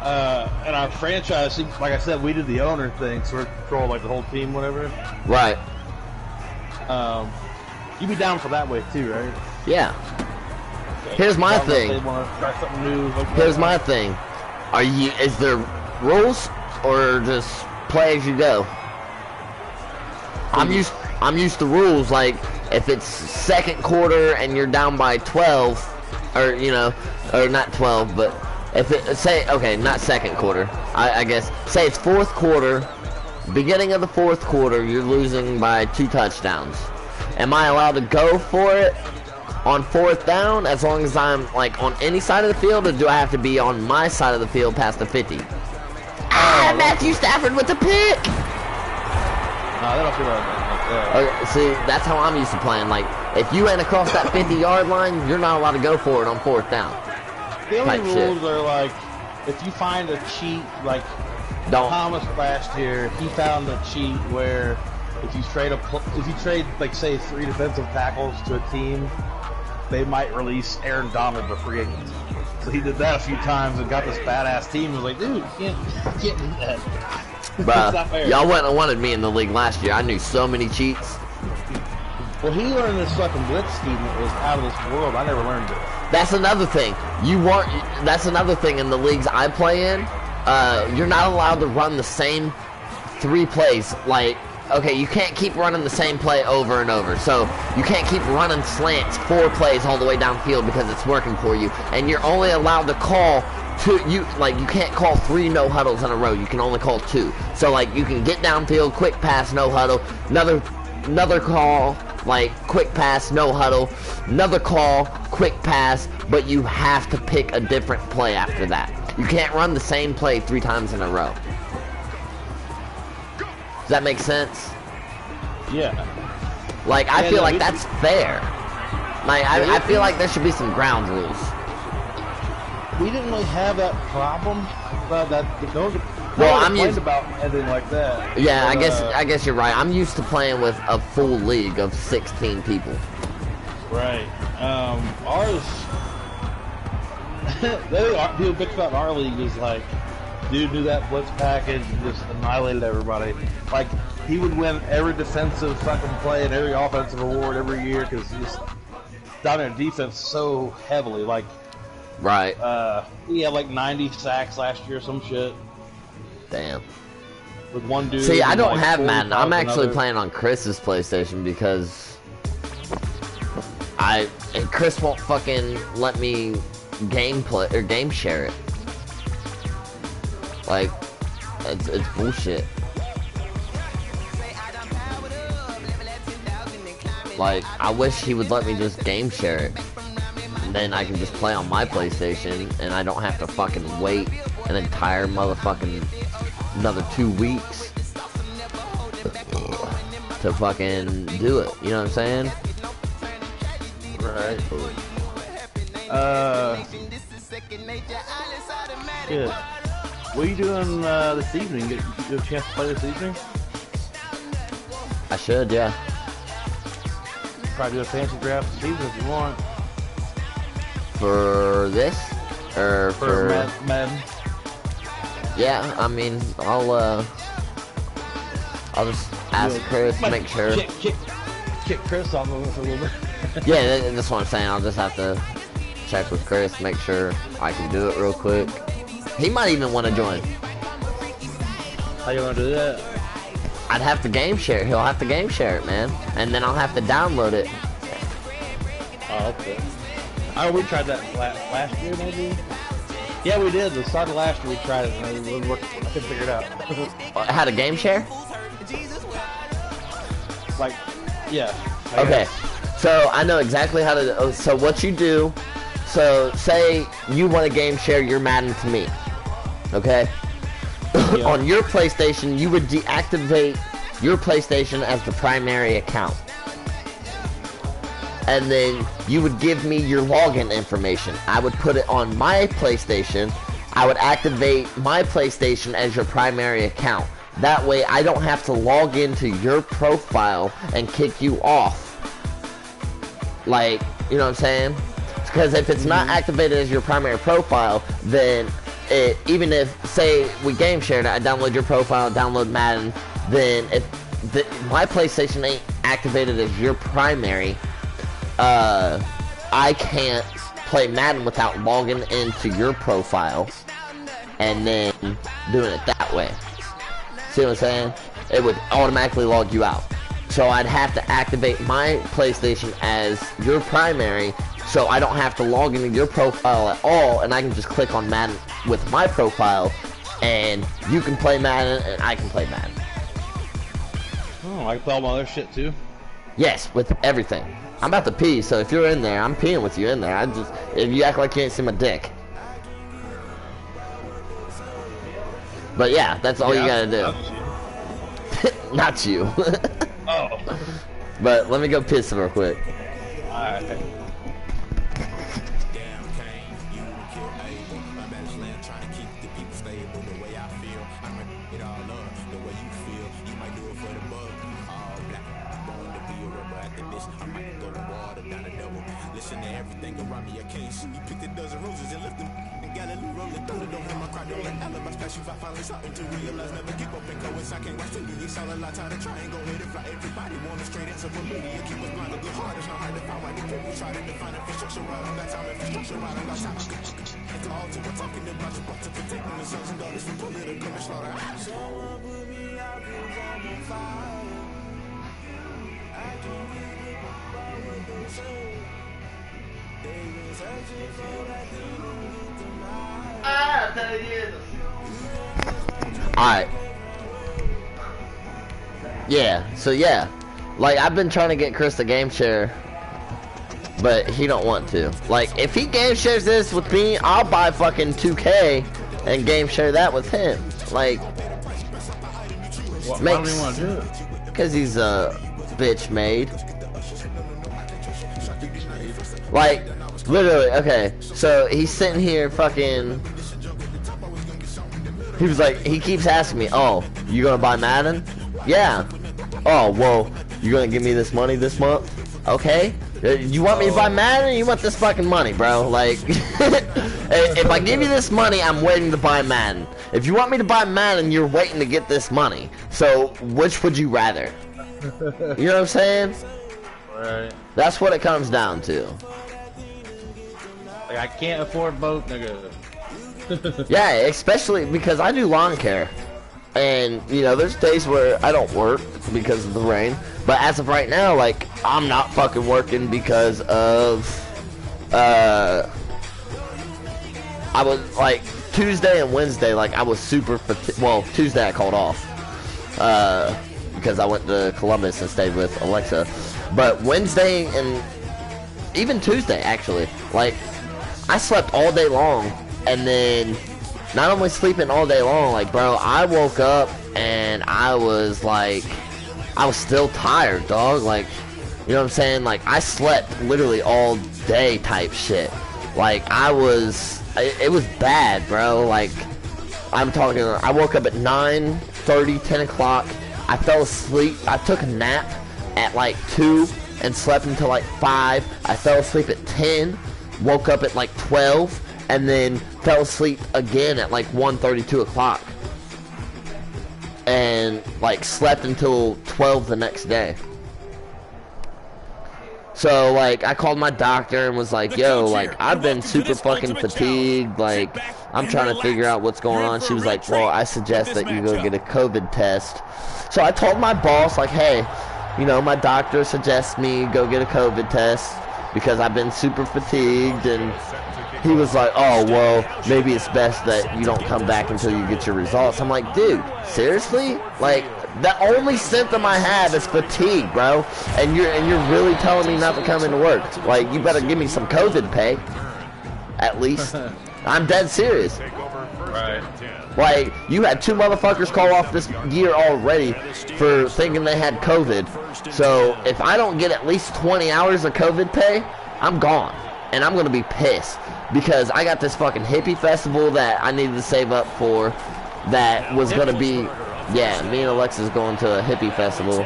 And our franchise, like I said, we did the owner thing, so we control like the whole team, whatever. Right. You'd be down for that way too, right? Yeah. Here's my thing. They want to try something new. Here's my thing. Is there rules? Or just play as you go. I'm used I'm used to rules like if it's second quarter and you're down by 12, or you know, or not 12, but if it say okay, not second quarter. I guess say it's fourth quarter, beginning of the fourth quarter, you're losing by 2 touchdowns. Am I allowed to go for it on fourth down as long as I'm like on any side of the field, or do I have to be on my side of the field past the 50? Matthew Stafford with the pick. No, they don't feel like that. Okay, see, that's how I'm used to playing. Like, if you ain't across that 50-yard line, you're not allowed to go for it on fourth down. The only Type rules shit. are like, if you find a cheat, like Don't. Thomas last year, he found a cheat where if you trade like say 3 defensive tackles to a team, they might release Aaron Donald to free agents. So he did that a few times and got this badass team. He was like, dude, you can't do that. Bruh, y'all wouldn't have wanted me in the league last year. I knew so many cheats. Well, he learned this fucking blitz scheme that was out of this world. I never learned it. That's another thing. That's another thing in the leagues I play in. You're not allowed to run the same 3 plays. Like, okay, you can't keep running the same play over and over. So you can't keep running slants 4 plays all the way downfield because it's working for you. And you're only allowed to call you can't call 3 no huddles in a row. You can only call 2. So like you can get downfield, quick pass, no huddle, another call, like quick pass, no huddle, another call, quick pass, but you have to pick a different play after that. You can't run the same play 3 times in a row. Does that make sense? Yeah. Like, I feel like that's fair. Like, I feel like there should be some ground rules. We didn't really have that problem, but I'm used about anything like that. Yeah, but, I guess you're right. I'm used to playing with a full league of 16 people. Right. Ours. People bitch about our league is like, dude knew that blitz package and just annihilated everybody. Like, he would win every defensive fucking play and every offensive award every year because he's down in defense so heavily. Like, right. He had like 90 sacks last year or some shit. Damn. With one dude. See, I don't like have Madden. I'm actually another. playing on Chris's PlayStation because Chris won't fucking let me game share it. Like, it's bullshit. Like, I wish he would let me just game share it. And then I can just play on my PlayStation and I don't have to fucking wait an entire motherfucking another 2 weeks to fucking do it. You know what I'm saying? Right. Good. What are you doing this evening? You have a chance to play this evening? I should, yeah. Probably do a fancy draft this evening if you want. For this? Or For Madden. Yeah, I mean, I'll just ask Chris to make sure. Kick Chris off of it for a little bit. Yeah, that's what I'm saying. I'll just have to check with Chris, make sure I can do it real quick. He might even want to join. How you gonna do that? I'd have to game share it. He'll have to game share it, man. And then I'll have to download it. Oh, okay. We tried that last year, maybe? Yeah, we did. The start of last year, we tried it, and I couldn't figure it out. How to game share? Like, yeah. Okay, so I know exactly how to. So what you do? So say you want to game share your Madden to me, okay? Yeah. On your PlayStation, you would deactivate your PlayStation as the primary account. And then you would give me your login information. I would put it on my PlayStation. I would activate my PlayStation as your primary account. That way I don't have to log into your profile and kick you off. Like, you know what I'm saying? Because if it's not activated as your primary profile, then even if, say, we game shared, I download your profile, download Madden, then if my PlayStation ain't activated as your primary, I can't play Madden without logging into your profile and then doing it that way. See what I'm saying? It would automatically log you out. So I'd have to activate my PlayStation as your primary, so I don't have to log into your profile at all, and I can just click on Madden with my profile, and you can play Madden, and I can play Madden. Oh, I can play all my other shit too? Yes, with everything. I'm about to pee, so if you're in there, I'm peeing with you in there. If you act like you ain't see my dick. But yeah, that's all you gotta do. Not you. Oh. But let me go piss real quick. Alright. Listen to everything around me, I can't see. You picked a dozen roses and left them in Galilee rolling thunder. Don't have my cry, don't let alibi special. I finally starting to realize never give up and go. I can't watch TV, it's all a lot, time to try and go ahead and fly. Everybody want a straight answer from media. Keep us blind, a good heart, it's not hard to find. Why the people try to define infrastructure, I don't got time, infrastructure, I don't got time. It's all to we're talking about you, but to protecting the sons and daughters from political and slaughter. Someone put me out, 'cause I'm on fire. I can't give it up what they say. Alright. Yeah, so yeah. Like, I've been trying to get Chris to game share, but he don't want to. Like, if he game shares this with me, I'll buy fucking 2K and game share that with him. Like, Why do you want to do it? because he's a bitch made. Like, literally, okay, so he's sitting here fucking, he was like, he keeps asking me, oh, you gonna buy Madden? Yeah. Oh, well, you gonna give me this money this month? Okay. You want me to buy Madden, or you want this fucking money, bro? Like, if I give you this money, I'm waiting to buy Madden. If you want me to buy Madden, you're waiting to get this money. So, which would you rather? You know what I'm saying? Right. That's what it comes down to. Like, I can't afford both, nigga. Yeah, especially because I do lawn care. And, you know, there's days where I don't work because of the rain. But as of right now, like, I'm not fucking working because of, I was, like, Tuesday and Wednesday, like, I was super fatigued. Well, Tuesday I called off. Because I went to Columbus and stayed with Alexa. But Wednesday and even Tuesday, actually, like, I slept all day long. And then, not only sleeping all day long, like, bro, I woke up and I was like, I was still tired, dog. Like, you know what I'm saying? Like, I slept literally all day type shit. Like, it was bad, bro. Like, I'm talking, I woke up at 9:30, 10 o'clock. I fell asleep. I took a nap at like 2 and slept until like 5. I fell asleep at 10, woke up at like 12. And then fell asleep again at like 1:30, 2 o'clock. And like slept until 12 the next day. So like I called my doctor and was like, yo, like I've been super fucking fatigued, like I'm trying to figure out what's going on. She was like, well, I suggest that you go get a COVID test. So I told my boss, like, hey, you know, my doctor suggests me go get a COVID test because I've been super fatigued. And he was like, oh, well, maybe it's best that you don't come back until you get your results. I'm like, dude, seriously? Like, the only symptom I have is fatigue, bro. And you're really telling me not to come into work. Like, you better give me some COVID pay. At least. I'm dead serious. Right. Like, you had 2 motherfuckers call off this year already for thinking they had COVID. So, if I don't get at least 20 hours of COVID pay, I'm gone. And I'm gonna be pissed. Because I got this fucking hippie festival that I needed to save up for. That was gonna be, yeah, me and Alexa's going to a hippie festival.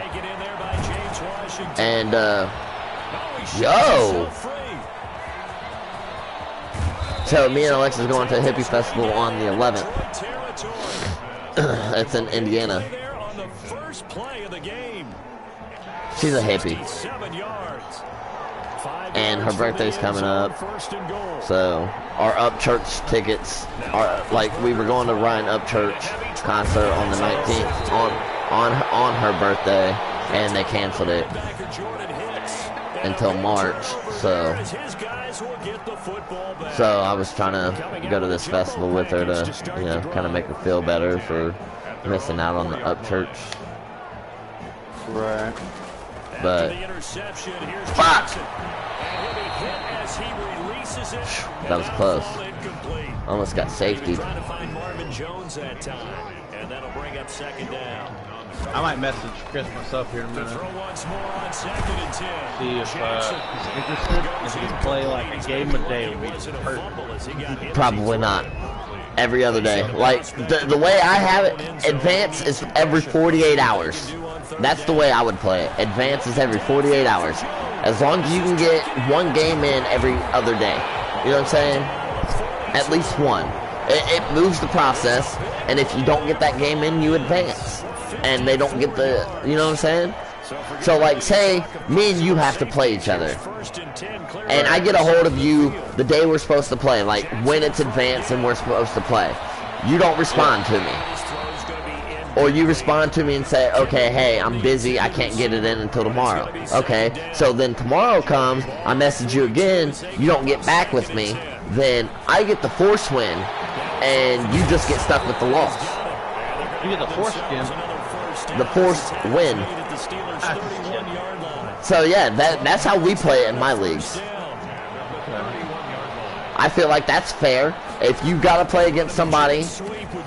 And, yo! So me and Alexa's going to a hippie festival on the 11th. It's in Indiana. She's a hippie. And her birthday's coming up. So our Upchurch tickets are like, we were going to Ryan Upchurch concert on the 19th on her birthday. and they canceled it until March. So I was trying to go to this festival with her to, you know, kind of make her feel better for missing out on the Upchurch. Right. But fuck! That was close. Almost got safety. I might message Chris myself here in a minute. See if he's interested. If he can play like a game a day would be perfect. Probably not. Every other day. Like, the way I have it, Advance is every 48 hours. That's the way I would play it. Advance is every 48 hours. As long as you can get one game in every other day. You know what I'm saying? At least one. It moves the process, and if you don't get that game in, you advance. And they don't get the, you know what I'm saying? So, like, say me and you have to play each other, and I get a hold of you the day we're supposed to play, like when it's advanced and we're supposed to play. You don't respond to me. Or you respond to me and say, okay, hey, I'm busy, I can't get it in until tomorrow. Okay, so then tomorrow comes, I message you again, you don't get back with me, then I get the force win, and you just get stuck with the loss. You get the force skin. The force win. So yeah, that's how we play it in my leagues. I feel like that's fair. If you gotta play against somebody,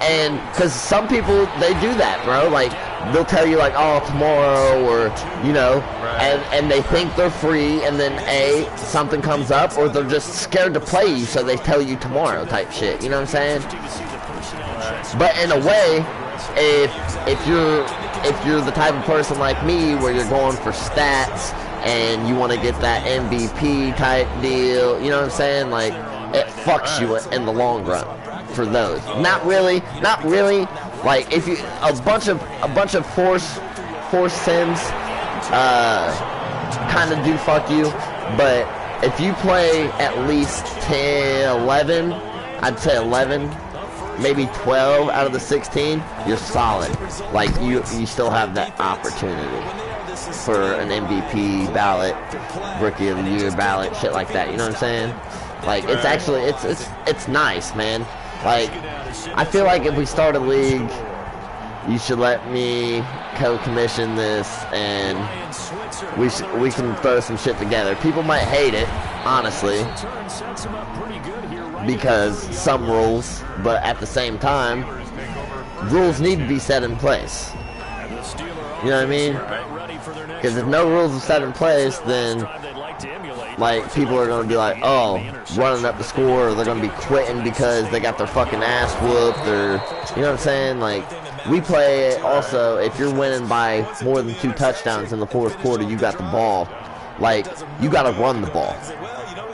and because some people, they do that, bro. Like, they'll tell you like, oh, tomorrow, or, you know, and they think they're free, and then something comes up, or they're just scared to play you, so they tell you tomorrow type shit. You know what I'm saying? But in a way, if you're the type of person like me, where you're going for stats and you want to get that MVP type deal, you know what I'm saying? Like, it fucks you in the long run for those. Not really. Like, if you a bunch of force sims kind of do fuck you, but if you play at least 10, 11, I'd say 11, maybe 12 out of the 16, you're solid. Like, you still have that opportunity for an MVP ballot, Rookie of the Year ballot, shit like that. You know what I'm saying? Like, it's actually, it's nice, man. Like, I feel like if we start a league, you should let me co-commission this, and we can throw some shit together. People might hate it, honestly, because some rules, but at the same time, rules need to be set in place. You know what I mean? Because if no rules are set in place, then, like, people are going to be like, oh, running up the score, or they're going to be quitting because they got their fucking ass whooped, or, you know what I'm saying? Like, we play it also, if you're winning by more than 2 touchdowns in the fourth quarter, you got the ball. Like, you got to run the ball.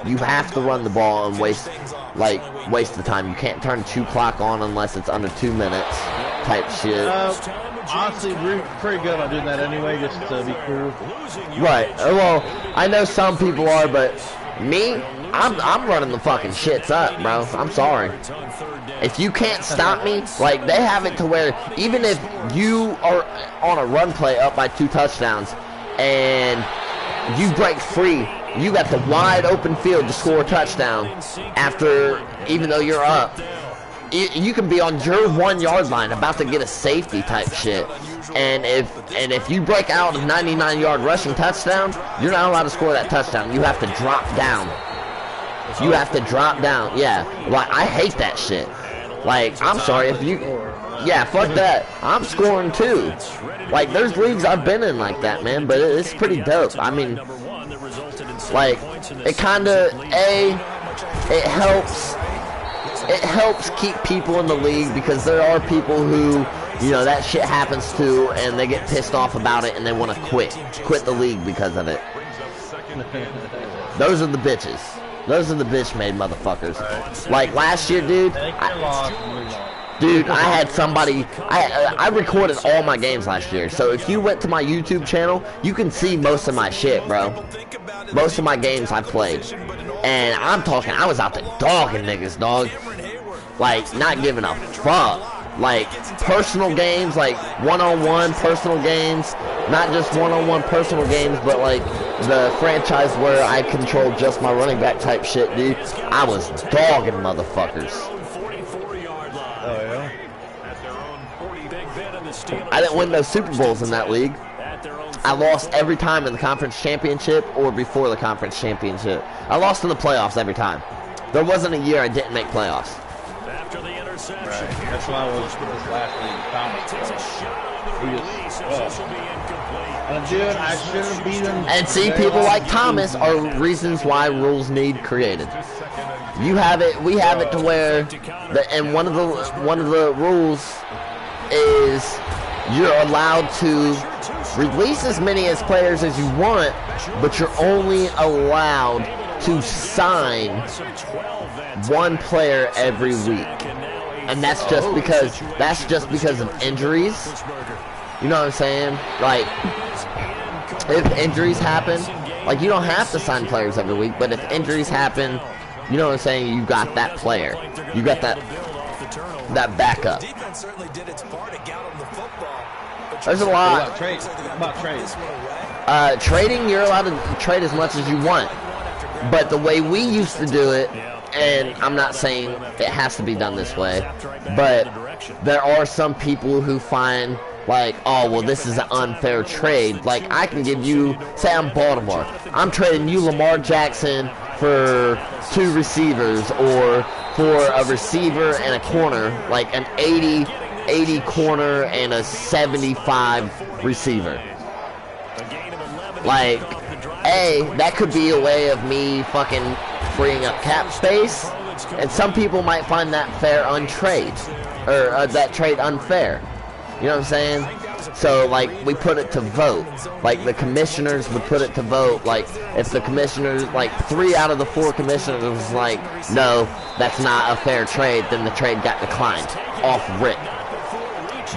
You have to run the ball and waste the time. You can't turn 2 clock on unless it's under 2 minutes type shit. Honestly, we're pretty good about doing that anyway, just to be cool. Right. Well, I know some people are, but me, I'm running the fucking shits up, bro. I'm sorry. If you can't stop me, like, they have it to where even if you are on a run play up by 2 touchdowns and you break free, you got the wide open field to score a touchdown after, even though you're up. You can be on your 1 yard line about to get a safety type shit, and if you break out of 99-yard rushing touchdown, you're not allowed to score that touchdown. You have to drop down. You have to drop down. Yeah, like, I hate that shit. Like, I'm sorry if you, yeah, fuck that. I'm scoring too. Like, there's leagues I've been in like that, man, but it's pretty dope. I mean, like, it kinda, it helps keep people in the league, because there are people who, you know, that shit happens to, and they get pissed off about it, and they want to quit the league because of it. Those are the bitches. Those are the bitch-made motherfuckers. Like, last year, dude, I had somebody, I recorded all my games last year, so if you went to my YouTube channel, you can see most of my shit, bro. Most of my games I played. And I'm talking, I was out there dogging niggas, dog. Like, not giving a fuck. like personal games, like one-on-one personal games, not just one-on-one personal games, but like the franchise where I controlled just my running back type shit, dude. I was dogging motherfuckers. Oh yeah. I didn't win those Super Bowls in that league. I lost every time in the conference championship or before the conference championship. I lost in the playoffs every time. There wasn't a year I didn't make playoffs. Right. That's why I was with this last league. Dude, I should have beat him. And see, people like Thomas are reasons why rules need created. You have it, we have it to where, and one of the rules is you're allowed to release as many as players as you want, but you're only allowed to sign one player every week. And that's just because of injuries. You know what I'm saying? Like, if injuries happen, like, you don't have to sign players every week, but if injuries happen, you know what I'm saying, you got that player. You got that backup. There's a lot. About trades. Trading, you're allowed to trade as much as you want. But the way we used to do it, and I'm not saying it has to be done this way, but there are some people who find, like, oh, well, this is an unfair trade. Like, I can give you, say I'm Baltimore, I'm trading you Lamar Jackson for 2 receivers, or for a receiver and a corner, like an 80 corner and a 75 receiver. Like, that could be a way of me fucking freeing up cap space, and some people might find that fair untrade, or that trade unfair. You know what I'm saying? So, like, we put it to vote. Like, the commissioners would put it to vote. Like, if the commissioners, like, 3 out of the 4 commissioners was like, no, that's not a fair trade, then the trade got declined off rip.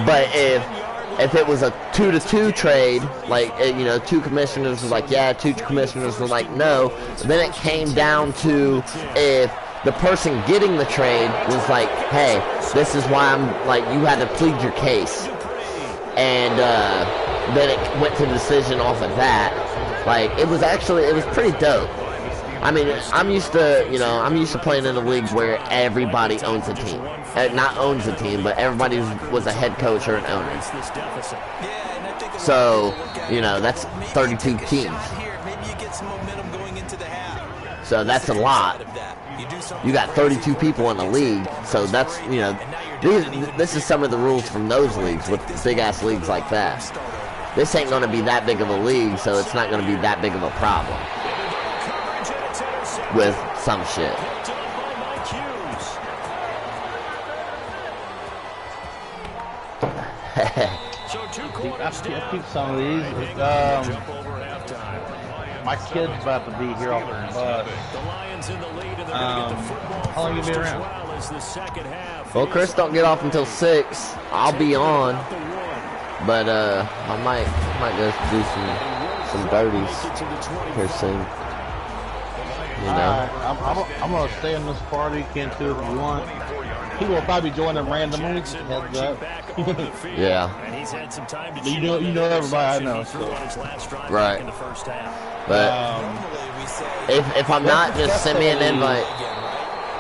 But if it was a 2-to-2 trade, like, you know, 2 commissioners were like, yeah, 2 commissioners were like, no, then it came down to if the person getting the trade was like, hey, this is why I'm, like, you had to plead your case. And then it went to the decision off of that. Like, it was pretty dope. I mean, I'm used to playing in a league where everybody owns a team. Not owns a team, but everybody was a head coach or an owner. So, you know, that's 32 teams. So that's a lot. You got 32 people in the league, so that's, you know, this is some of the rules from those leagues, with big-ass leagues like that. This ain't going to be that big of a league, so it's not going to be that big of a problem with some shit. I keep some of these. My kid's about to be here off the bus. How long you be around? Well, Chris don't get off until 6. I'll be on, but I might go do some dirties here soon. You know. I'm gonna stay in this party. Can't do it if you want. He will probably join them randomly. Heads up. Yeah. You know everybody I know. So. Right. But if I'm not, just send me an invite.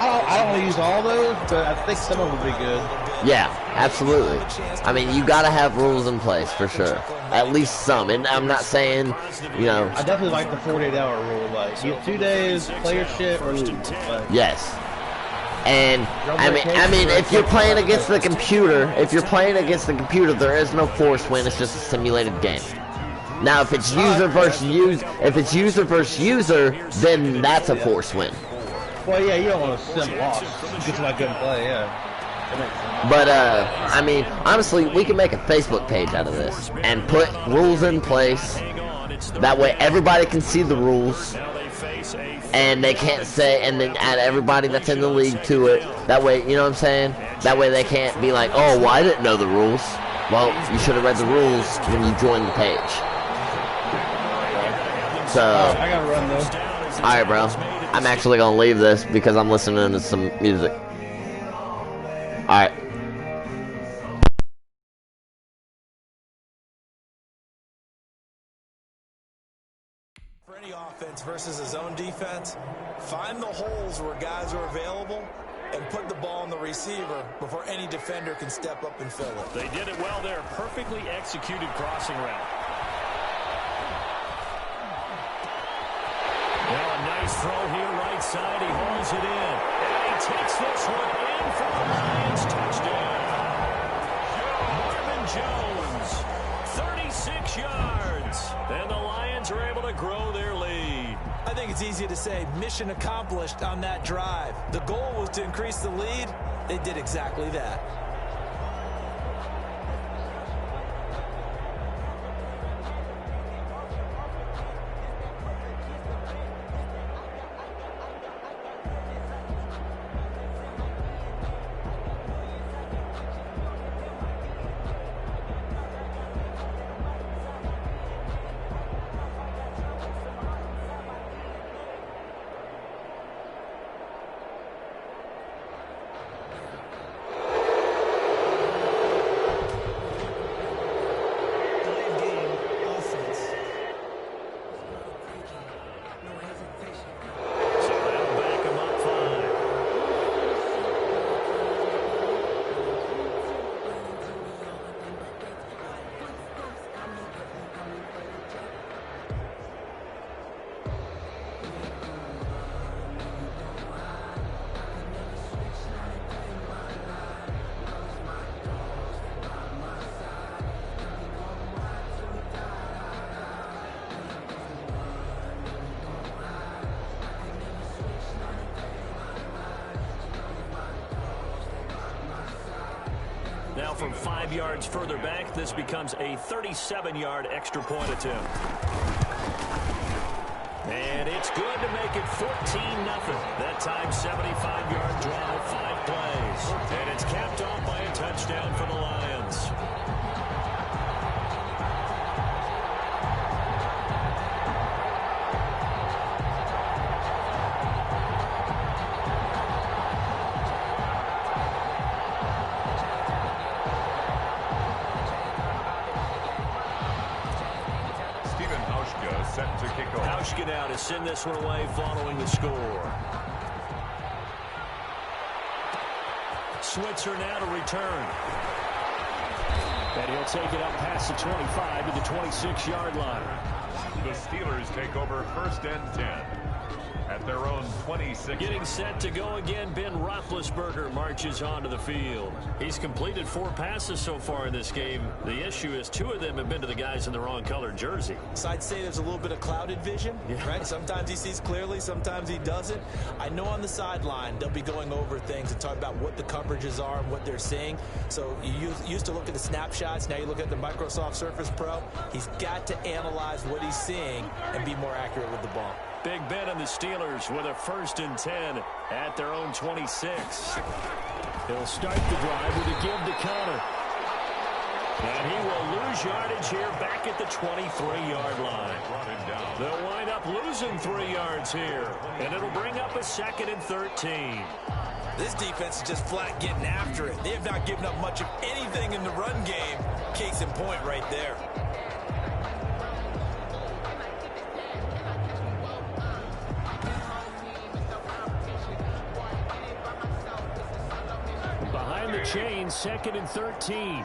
I don't want to use all those, but I think some of them will be good. Yeah, absolutely. I mean, you gotta have rules in place for sure. At least some. And I'm not saying, you know. I definitely like the 48-hour rule. Like, you get 2 days, play your shit, or lose. Like, yes. And I mean, if you're playing against the computer, there is no force win. It's just a simulated game. Now, if it's user versus user, then that's a force win. Well, yeah, you don't want to sim loss. Just like couldn't play, yeah. But I mean, honestly, we can make a Facebook page out of this and put rules in place. That way, everybody can see the rules. And they can't say, and then add everybody that's in the league to it. That way, you know what I'm saying? That way they can't be like, oh, well, I didn't know the rules. Well, you should have read the rules when you joined the page. So, I gotta run though. Alright, bro. I'm actually gonna leave this because I'm listening to some music. Alright. For any offense versus a zone defense, find the holes where guys are available and put the ball on the receiver before any defender can step up and fill it. They did it well there. Perfectly executed crossing route. Now a nice throw here, right side. He holds it in. And he takes this one in for the Lions. Touchdown. Marvin Jones, 36 yards. And the Lions are able to grow their lead. I think it's easy to say mission accomplished on that drive. The goal was to increase the lead. They did exactly that. Now from 5 yards further back, this becomes a 37-yard extra point attempt. And it's good to make it 14-0. That time, 75-yard drive, 5 plays. And it's capped off by a touchdown for the Lions. Set to kick off. Hauschka now to send this one away following the score. Switzer now to return. And he'll take it up past the 25 to the 26-yard line. The Steelers take over 1st and 10 at their own 26. Getting set to go again, Ben Roethlisberger marches onto the field. He's completed 4 passes so far in this game. The issue is 2 of them have been to the guys in the wrong colored jersey. So I'd say there's a little bit of clouded vision, right? Sometimes he sees clearly, sometimes he doesn't. I know on the sideline they'll be going over things and talk about what the coverages are and what they're seeing. So you used to look at the snapshots, now you look at the Microsoft Surface Pro. He's got to analyze what he's seeing and be more accurate with the ball. Big Ben and the Steelers with a 1st and 10 at their own 26. He'll start the drive with a give to Connor. And he will lose yardage here back at the 23-yard line. They'll wind up losing 3 yards here. And it'll bring up a 2nd and 13. This defense is just flat getting after it. They have not given up much of anything in the run game. Case in point right there. Behind the chain, 2nd and 13.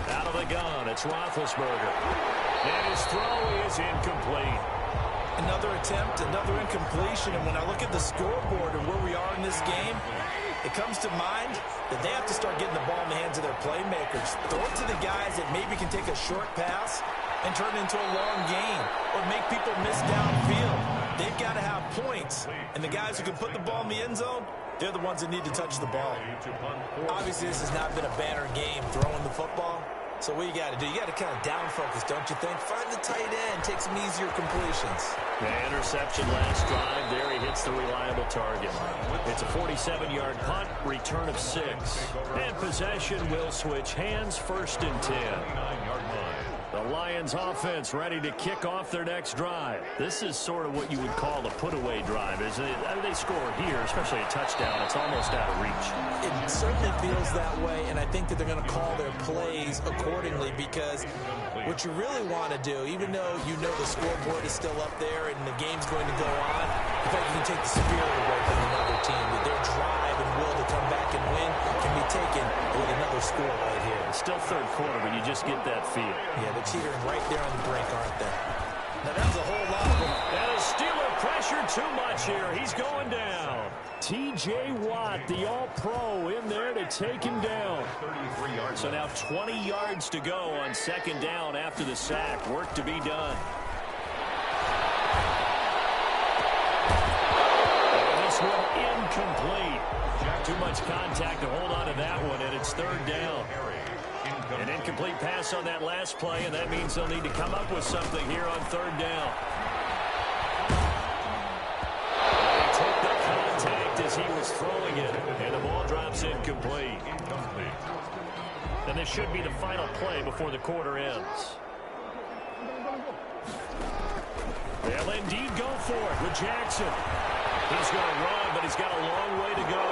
Out of the gun, it's Roethlisberger. And his throw is incomplete. Another attempt, another incompletion, and when I look at the scoreboard and where we are in this game, it comes to mind that they have to start getting the ball in the hands of their playmakers. Throw it to the guys that maybe can take a short pass and turn it into a long gain or make people miss downfield. They've got to have points, and the guys who can put the ball in the end zone, they're the ones that need to touch the ball. Obviously, this has not been a banner game throwing the football. So what you got to do, you got to kind of down focus, don't you think? Find the tight end, take some easier completions. The interception last drive. There he hits the reliable target. It's a 47-yard punt, return of 6. And possession will switch hands, 1st and 10. The Lions offense ready to kick off their next drive. This is sort of what you would call a put-away drive, isn't it? They score here, especially a touchdown. It's almost out of reach. It certainly feels that way, and I think that they're going to call their plays accordingly, because what you really want to do, even though you know the scoreboard is still up there and the game's going to go on, I think you can take the spirit away from another team. With their drive and will to come back and win can be taken with another score right here. It's still third quarter, but you just get that feel. Yeah, they're teetering right there on the brink, aren't they? Now, that's a whole lot of them. And a Steeler pressure too much here. He's going down. T.J. Watt, the all-pro, in there to take him down. 33 yards. So now 20 yards to go on second down after the sack. Work to be done. And this one incomplete. Too much contact to hold on to that one, and it's third down. An incomplete pass on that last play, and that means they'll need to come up with something here on third down. They took the contact as he was throwing it, and the ball drops incomplete. And this should be the final play before the quarter ends. They'll indeed go for it with Jackson. He's going to run, but he's got a long way to go.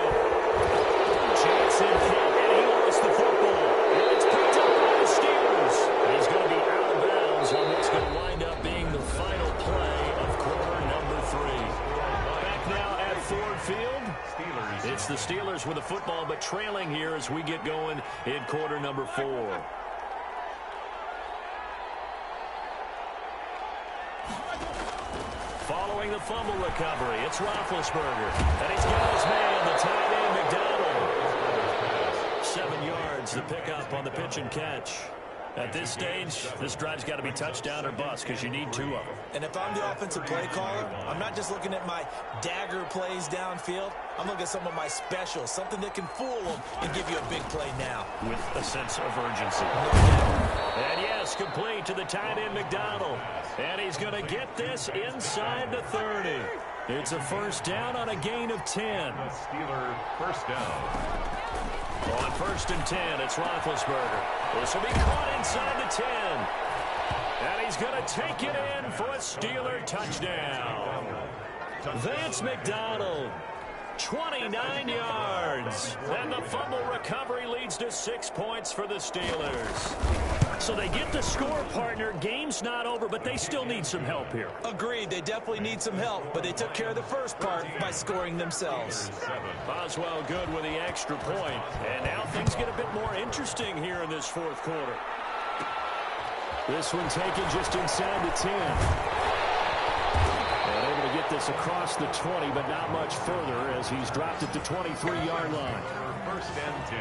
Jackson can't, and he lost the football. And it's picked up by the Steelers. He's going to be out of bounds on what's going to wind up being the final play of quarter number 3. Back now at Ford Field. It's the Steelers with the football, but trailing here as we get going in quarter number 4. Following the fumble recovery, it's Roethlisberger. And he's got his man, the tight end, McDonald. 7 yards, the pickup on the pitch and catch. At this stage, this drive's got to be touchdown or bust because you need 2 of them. And if I'm the offensive play caller, I'm not just looking at my dagger plays downfield. I'm looking at some of my specials, something that can fool them and give you a big play now. With a sense of urgency. And yes, complete to the tight end, McDonald. And he's going to get this inside the 30. It's a first down on a gain of 10. The Steeler first down. On first and 10, it's Roethlisberger. This will be caught inside the 10. And he's going to take it in for a Steeler touchdown. Vance McDonald, 29 yards. And the fumble recovery leads to 6 points for the Steelers. So they get the score, partner. Game's not over, but they still need some help here. Agreed. They definitely need some help, but they took care of the first part by scoring themselves. Boswell good with the extra point. And now things get a bit more interesting here in this fourth quarter. This one taken just inside the 10. And able to get this across the 20, but not much further as he's dropped at the 23-yard line. First and 10.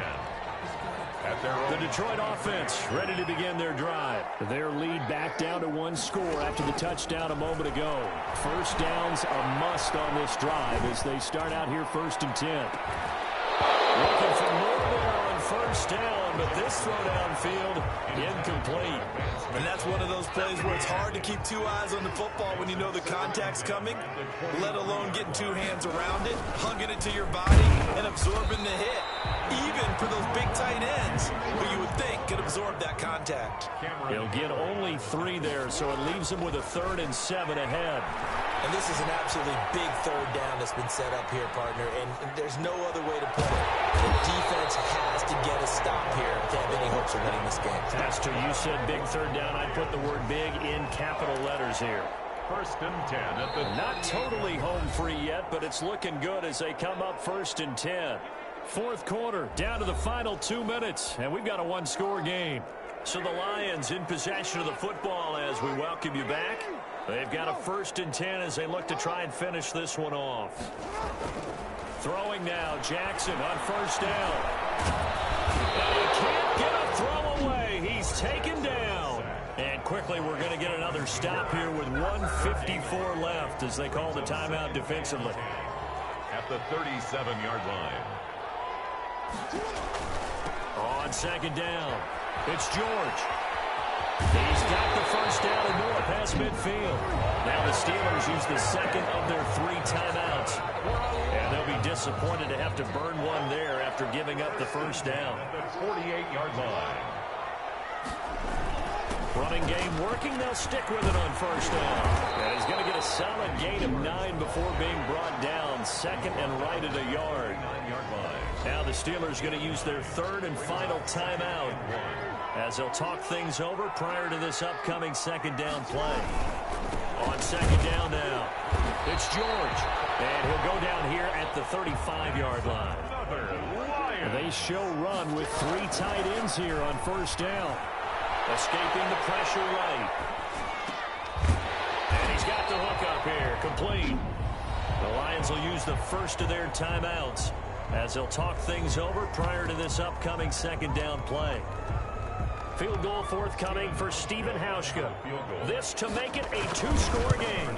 The Detroit offense ready to begin their drive. Their lead back down to 1 score after the touchdown a moment ago. First down's a must on this drive as they start out here first and 10. Looking for more there on first down, but this throw downfield incomplete. And that's one of those plays where it's hard to keep 2 eyes on the football when you know the contact's coming, let alone getting 2 hands around it, hugging it to your body, and absorbing the hit. Even for those big tight ends, who you would think could absorb that contact. He'll get only 3 there, so it leaves him with a 3rd and 7 ahead. And this is an absolutely big third down that's been set up here, partner, and there's no other way to put it. The defense has to get a stop here to have any hopes of winning this game. Pastor, you said big third down. I'd put the word big in capital letters here. First and 10 at the... Not totally home free yet, but it's looking good as they come up first and 10. Fourth quarter, down to the final 2 minutes, and we've got a 1-score game. So the Lions in possession of the football as we welcome you back. They've got a first and 10 as they look to try and finish this one off. Throwing now, Jackson on first down. And he can't get a throw away. He's taken down. And quickly we're going to get another stop here with 1:54 left as they call the timeout defensively. At the 37-yard line. On second down, it's George. He's got the first down and more past midfield. Now the Steelers use the second of their 3 timeouts. And they'll be disappointed to have to burn one there after giving up the first down. At the 48-yard line. Running game working. They'll stick with it on first down. And he's going to get a solid gain of 9 before being brought down. Second and right at a yard. Now the Steelers going to use their third and final timeout as they'll talk things over prior to this upcoming second down play. On second down now, it's George. And he'll go down here at the 35-yard line. They show run with 3 tight ends here on first down. Escaping the pressure right. And he's got the hook up here. Complete. The Lions will use the first of their timeouts as they'll talk things over prior to this upcoming second down play. Field goal forthcoming for Stephen Hauschka. This to make it a 2-score game.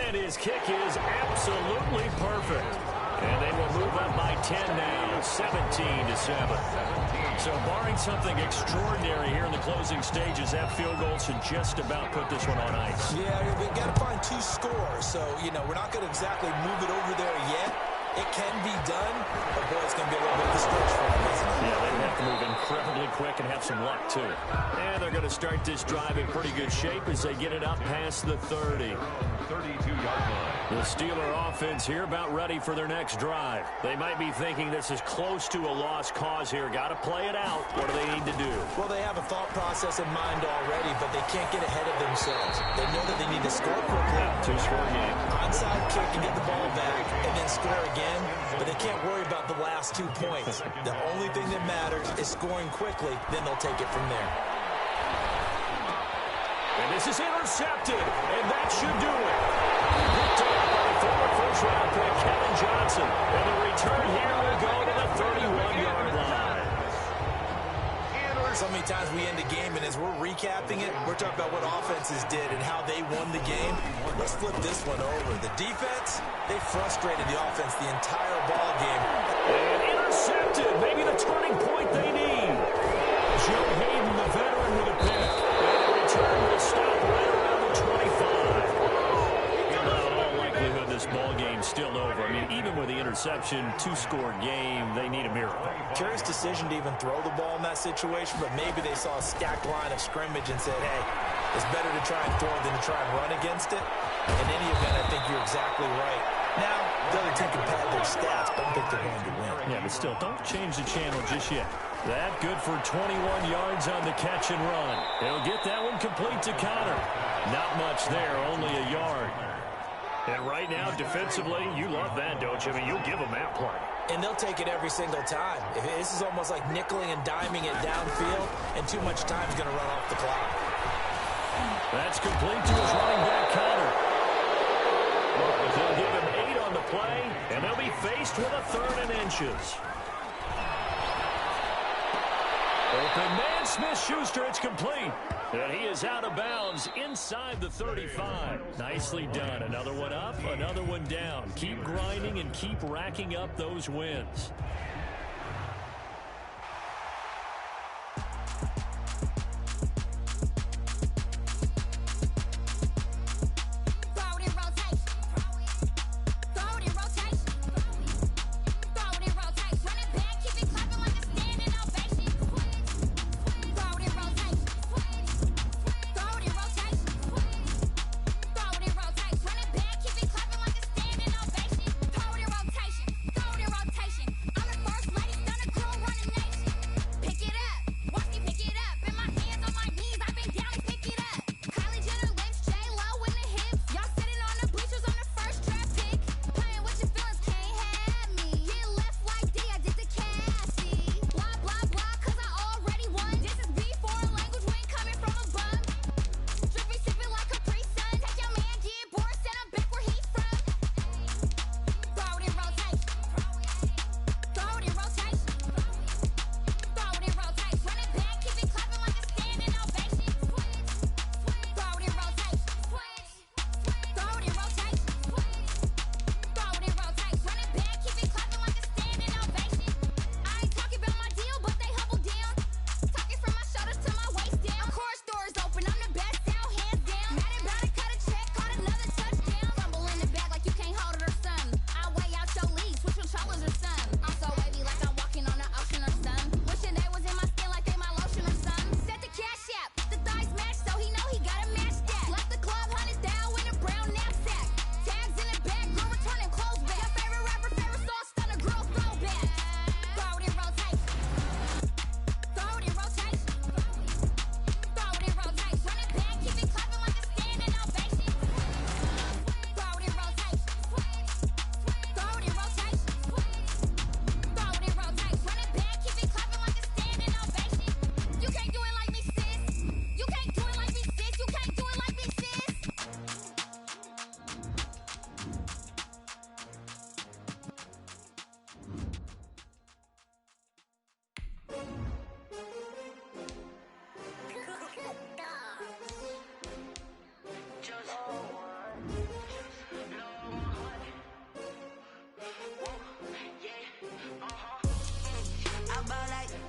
And his kick is absolutely perfect. And they will move up by 10 now, 17-7. So barring something extraordinary here in the closing stages, that field goal should just about put this one on ice. Yeah, we've got to find 2 scores. So, we're not going to exactly move it over there yet. It can be done, but boy, it's going to be a little bit of a stretch for them, isn't it? Yeah, they have to move incredibly quick and have some luck, too. And they're going to start this drive in pretty good shape as they get it up past the 30. 32-yard line. The Steeler offense here about ready for their next drive. They might be thinking this is close to a lost cause here. Got to play it out. What do they need to do? Well, they have a thought process in mind already, but they can't get ahead of themselves. They know that they need to score quickly. 2-score game. Onside kick and get the ball back, and then score again. But they can't worry about the last 2 points. The only thing that matters is scoring quickly. Then they'll take it from there. And this is intercepted, and that should do it. Picked up by the former first-round pick, Kevin Johnson. And the return here will go to the 31-yard line. So many times we end a game, and as we're recapping it, we're talking about what offenses did and how they won the game. Let's flip this one over. The defense, they frustrated the offense the entire ball game. And intercepted. Maybe the turning point they need. Joe Hayden, the veteran, with a pick. And the return will stop right around the 25. In all likelihood, this ball game's still over. I mean, even with the interception, 2-score game, they need a miracle. Curious decision to even throw the ball in that situation, but maybe they saw a stacked line of scrimmage and said, hey, it's better to try and throw than to try and run against it. In any event, I think you're exactly right. Now, the other team can pad their stats, but I think they're going to win. Yeah, but still, don't change the channel just yet. That good for 21 yards on the catch and run. He'll get that one complete to Connor. Not much there, only a yard. And right now, defensively, you love that, don't you? I mean, you'll give them that play. And they'll take it every single time. This is almost like nickeling and diming it downfield, and too much time is going to run off the clock. That's complete to his running back, Connor. They'll give him 8 on the play, and they'll be faced with a 3rd and inches. Open man, Smith-Schuster, it's complete. And he is out of bounds inside the 35. Nicely done. Another one up, another one down. Keep grinding and keep racking up those wins.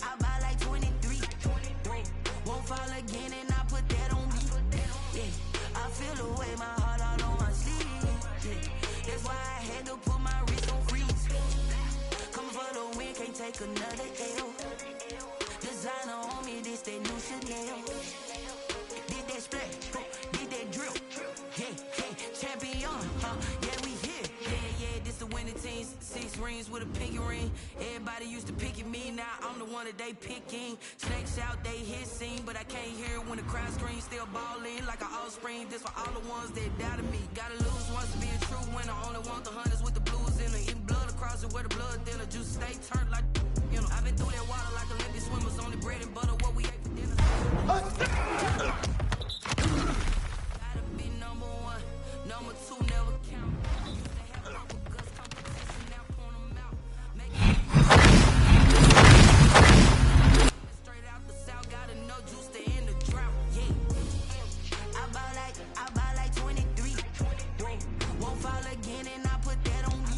I buy like 23. Won't fall again and I put that on me. Yeah, I feel the way, my heart all on my sleeve. Yeah, that's why I had to put my wrist on freeze. Come for the win, can't take another L. Designer on me, this that new Chanel. Did that splat, did that drill. Yeah, champion, yeah, we here. Yeah, this the winning team. 6 rings with a pinky ring. Everybody used to pick at me, now I'm the one that they picking. Snakes out, they hissing, but I can't hear it when the crowd screams. Still balling like an offspring. This for all the ones that doubted me. Gotta lose once to be a true winner. Only want the hunters with the blues in it. Eating blood across it where the blood thinner. Juice stay turned like, you know. I've been through that water like Olympic swimmers. Only bread and butter, what we ate for dinner. Gotta be number 1, number 2 never count. Used to have proper guts competition, now point 'em out. Make straight out the south, got enough juice to end the drought. Yeah, I buy like 23. Won't fall again and I put that on me.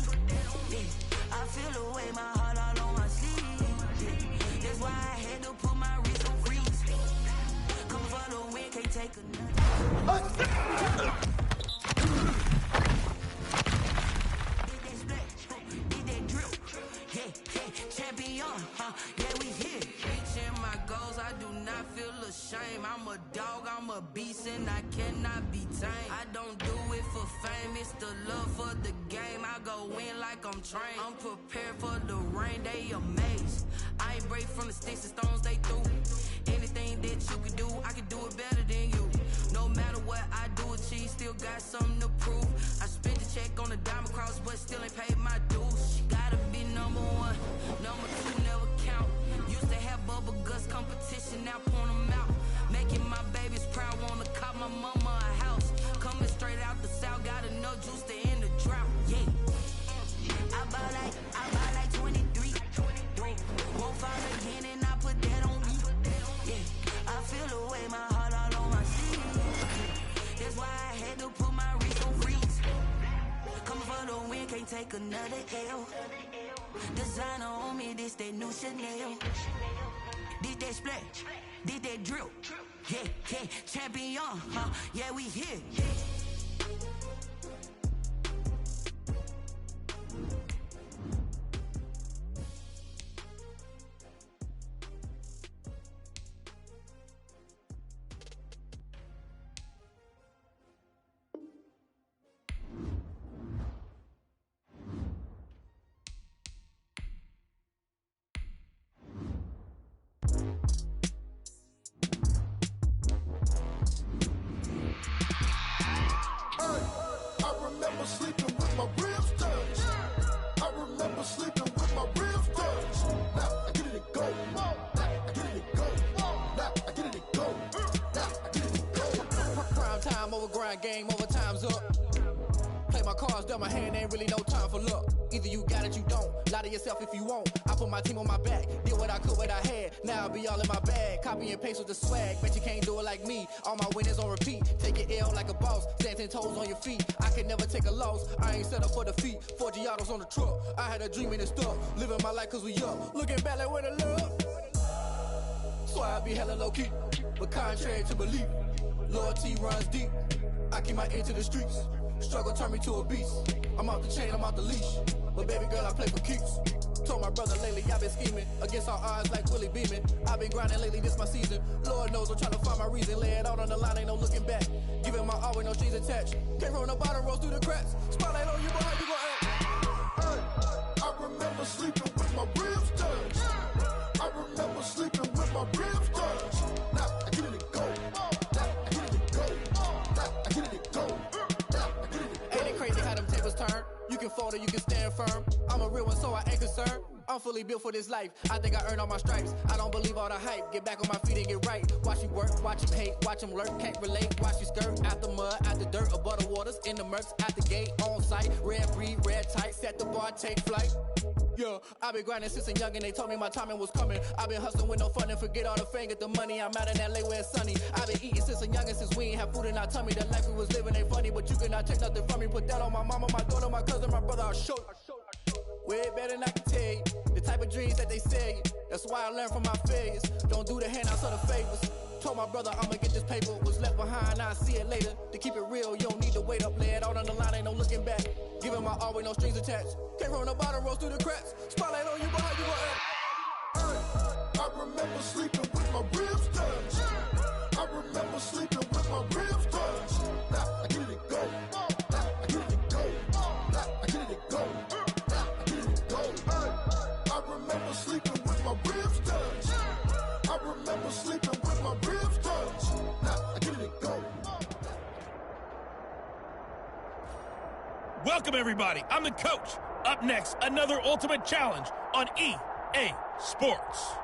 Yeah, I feel the way, my heart all on my sleeve. Yeah, that's why I had to put my wrist on freeze. Come for the win, can't take another. Did that splat, did that drill. Yeah, champion, yeah, we here. Reaching my goals, I do not feel ashamed. I'm a dog, I'm a beast, and I cannot be tamed. I don't do it for fame, it's the love for the game. I go in like I'm trained. I'm prepared for the rain, they amazed. I ain't break from the sticks and stones they threw. Anything that you can do, I can do it better than you. No matter what I do, achieve, still got something to prove. I spent the check on the diamond cross, but still ain't paid my dues. Gotta be number 1, number 2 never count. Used to have bubble guts competition, now point 'em out. Making my babies proud, wanna cop my mama a house. Coming straight out the south, got enough juice to end the drought. Yeah, I buy like 23. Won't fall again and I put that on me. Yeah, I feel the way, my heart all on my sleeve. That's why I had to put my wrist on freeze. Coming for the win, can't take another L. Designer on me, this that new Chanel. Did that splat, did that drill. Yeah, champion, yeah, we here. Game over, time's up. Play my cards, dealt my hand, ain't really no time for luck. Either you got it, you don't. Lie to yourself if you won't. I put my team on my back, did what I could, what I had. Now I'll be all in my bag. Copy and paste with the swag. Bet you can't do it like me. All my winners on repeat. Take your L like a boss. Stand 10 toes on your feet. I can never take a loss. I ain't set up for defeat. 4 Giottos on the truck. I had a dream and it's stuck. Living my life cause we up. Looking back like where the love. So I be hella low key. But contrary to belief, loyalty runs deep. I keep my ear to the streets. Struggle turned me to a beast. I'm off the chain, I'm off the leash. But baby girl, I play for keeps. Told my brother lately, I've been scheming. Against all odds like Willie Beeman. I've been grinding lately, this my season. Lord knows I'm trying to find my reason. Lay it out on the line, ain't no looking back. Giving my all with no strings attached. Came from the bottom, rose through the cracks. Spotlight on you, boy, how you gon' act? I remember sleeping with my ribs touched. I remember sleeping with my ribs touched. Now I get it go. Ain't it crazy how them tables turn? You can fold or you can stand firm. I'm a real one, so I ain't concerned. I'm fully built for this life. I think I earned all my stripes. I don't believe all the hype. Get back on my feet and get right. Watch you work, watch him hate, watch him lurk. Can't relate, watch you skirt. Out the mud, out the dirt, above the waters. In the murks, out the gate, on site. Red breed, red tight. Set the bar, take flight. Yeah, I've been grinding since a young and they told me my timing was coming. I've been hustling with no fun and forget all the fame, get the money. I'm out in LA where it's sunny. I've been eating since a young and since we ain't have food in our tummy. The life we was living ain't funny, but you cannot take nothing from me. Put that on my mama, my daughter, my cousin, my brother, I'll show you. Way better than I can tell you. The type of dreams that they sell you. That's why I learned from my failures. Don't do the handouts or the favors. Told my brother I'ma get this paper. Was left behind, I'll see it later. To keep it real, you don't need to wait up. Lay it out on the line, ain't no looking back. Giving my all with no strings attached. Came from the bottom, rose through the cracks. Spotlight on you, but how you gon' act? I remember sleeping with my ribs touched. I remember sleeping with my ribs touched. Now I get it go. Now I get it go. Now I get it go. Now I get it go. I remember sleeping with my ribs touched. I remember sleeping with my ribs touched. Now I get it go. Welcome everybody. I'm the coach. Up next, another ultimate challenge on EA Sports.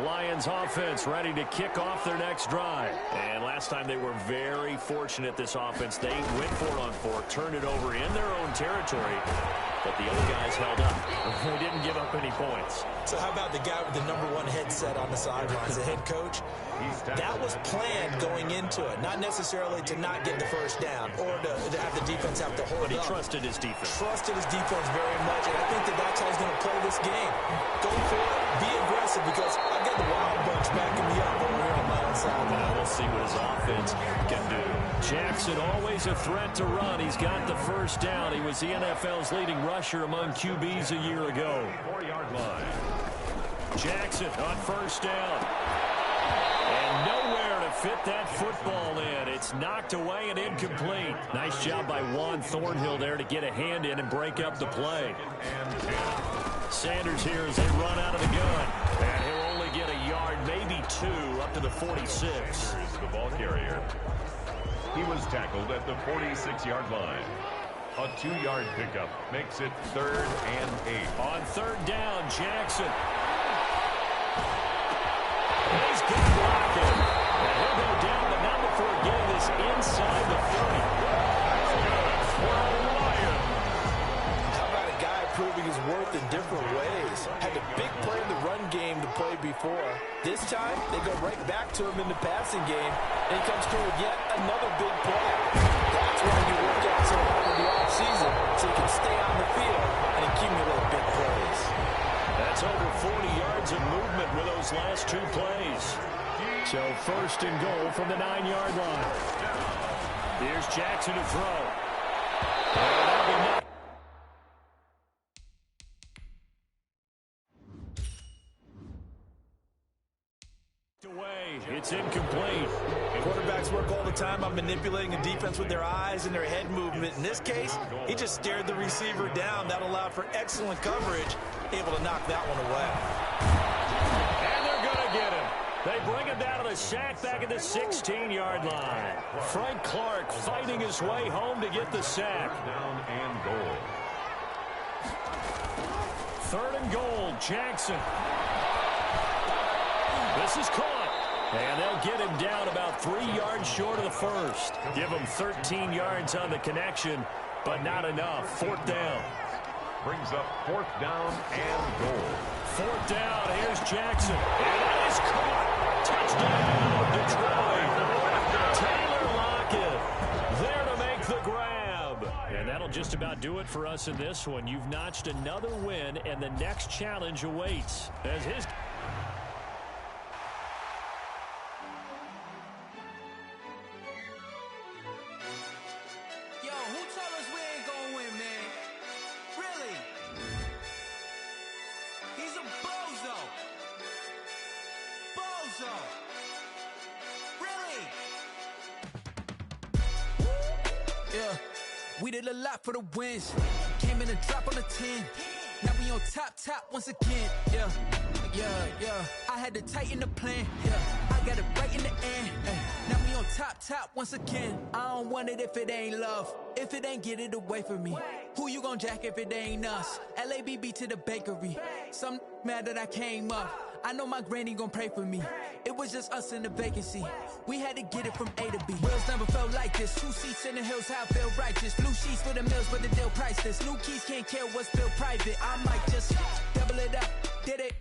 Lions offense ready to kick off their next drive. And last time they were very fortunate, this offense. They went for it on fourth, turned it over in their own territory, but the other guys held up. They didn't give up any points. So how about the guy with the #1 headset on the sidelines, the head coach? That was planned going into it, not necessarily to not get the first down or to have the defense have to hold But he up. trusted his defense. Trusted his defense very much, and I think that's how he's going to play this game. Go for it, be aggressive, because I've got the Wild Bunch backing me up over here on my own side. Now we'll see what his offense can do. Jackson always a threat to run. He's got the first down. He was the NFL's leading rusher among QBs a year ago. 4-yard line. Jackson on first down. And nowhere to fit that football in. It's knocked away and incomplete. Nice job by Juan Thornhill there to get a hand in and break up the play. Sanders here as they run out of the gun. And he'll only get a yard, maybe 2, up to the 46. Here's the ball carrier. He was tackled at the 46-yard line. A 2-yard pickup makes it 3rd and 8. On 3rd down, Jackson. He's got Lockett. And he'll go down, but not before getting this inside the 30. How about a guy proving his worth in different ways? Had a big play in the run game to play before. This time, they go right back to him in the passing game, and he comes through with yet another big play. That's why you work out so hard in the offseason, so you can stay on the field and accumulate big plays. That's over 40 yards of movement with those last 2 plays. So 1st and goal from the 9-yard line. Here's Jackson to throw. It's incomplete. Quarterbacks work all the time on manipulating a defense with their eyes and their head movement. In this case, he just stared the receiver down. That allowed for excellent coverage, able to knock that one away. And they're going to get him. They bring him down to the sack back at the 16-yard line. Frank Clark fighting his way home to get the sack. Down and goal. 3rd and goal, Jackson. This is caught. And they'll get him down about 3 yards short of the first. Give him 13 yards on the connection, but not enough. 4th down. Brings up 4th down and goal. 4th down, here's Jackson. And it is caught. Touchdown, Detroit. Taylor Lockett there to make the grab. And that'll just about do it for us in this one. You've notched another win, and the next challenge awaits. As his... We did a lot for the wins. Came in and drop on the 10. Now we on top once again. Yeah. I had to tighten the plan. Yeah. I got it right in the end. Now we on top once again. I don't want it if it ain't love. If it ain't, get it away from me. Who you gon' jack if it ain't us? LABB to the bakery. Some mad that I came up. I know my granny gon' pray for me. It was just us in the vacancy. We had to get it from A to B. Wheels never felt like this. 2 seats in the hills, how I feel righteous. Blue sheets for the mills, but the deal priceless. New keys can't care what's still private. I might just double it up. Did it?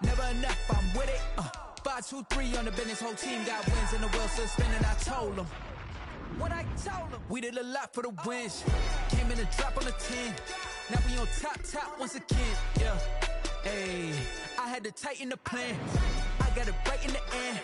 Never enough, I'm with it. 5, 2, 3 on the business. Whole team got wins and the wheels still spinning. I told them. What I told them. We did a lot for the wins. Came in and drop on the 10. Now we on top once again. Yeah. Hey, I had to tighten the plan. I got it right in the end.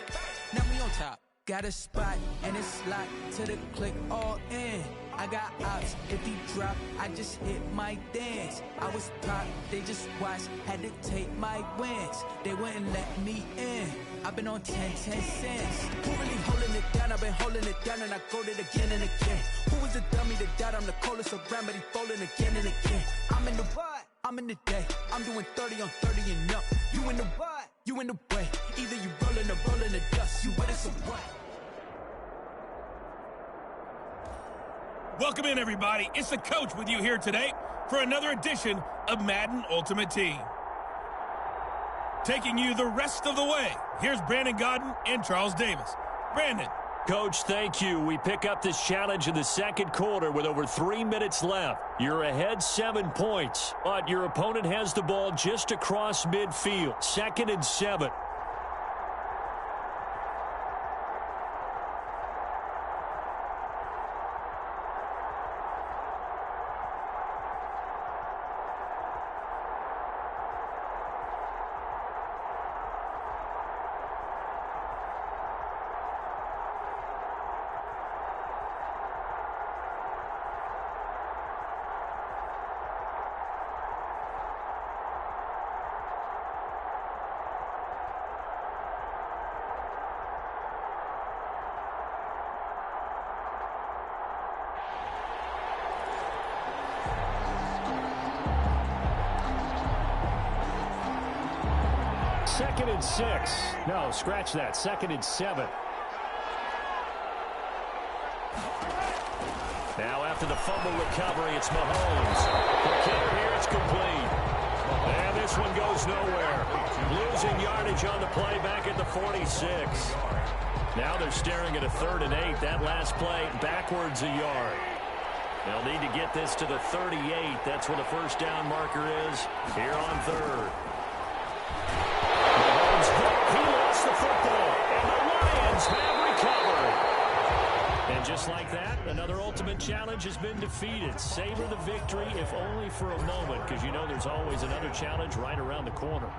Now we on top. Got a spot and it's locked to the click all in. I got ops, if he drop, I just hit my dance. I was top, they just watched, had to take my wins. They wouldn't let me in. I've been on 10 cents. Who really holding it down? I've been holding it down and I go it again and again. Who was the dummy that died? I'm the coldest around, but he folding again and again. I'm in the what? I'm in the day. I'm doing 30 on 30 and up. You in the what? You in the way. Either you rolling or rolling the dust. You with us or what? Welcome in, everybody. It's the coach with you here today for another edition of Madden Ultimate Team. Taking you the rest of the way, here's Brandon Godden and Charles Davis. Brandon. Coach, thank you. We pick up this challenge in the second quarter with over 3 minutes left. You're ahead 7 points, but your opponent has the ball just across midfield. 2nd and 7. Second and 6. No, scratch that. 2nd and 7. Now after the fumble recovery, it's Mahomes. The kick here is complete. And this one goes nowhere. Losing yardage on the play back at the 46. Now they're staring at a 3rd and 8. That last play backwards a yard. They'll need to get this to the 38. That's where the first down marker is here on 3rd. He lost the football, and the Lions have recovered. And just like that, another ultimate challenge has been defeated. Savor the victory, if only for a moment, because you know there's always another challenge right around the corner.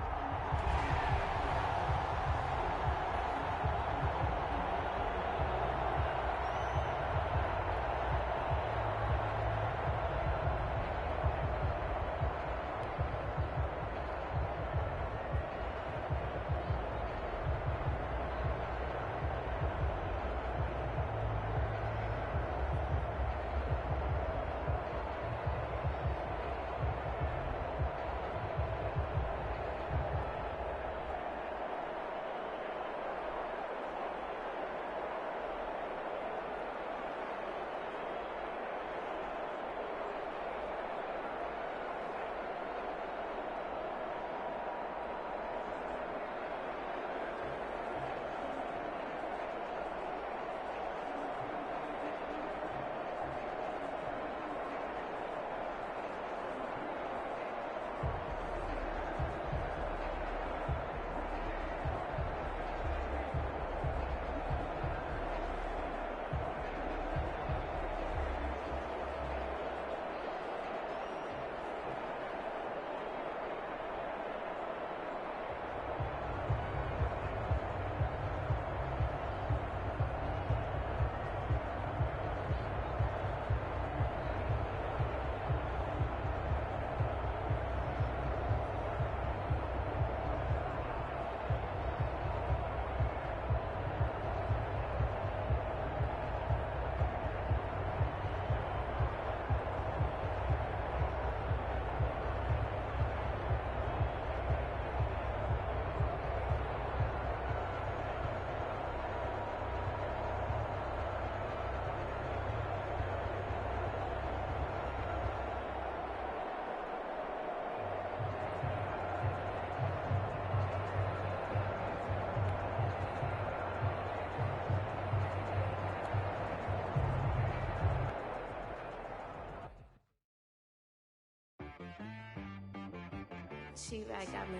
She right got me.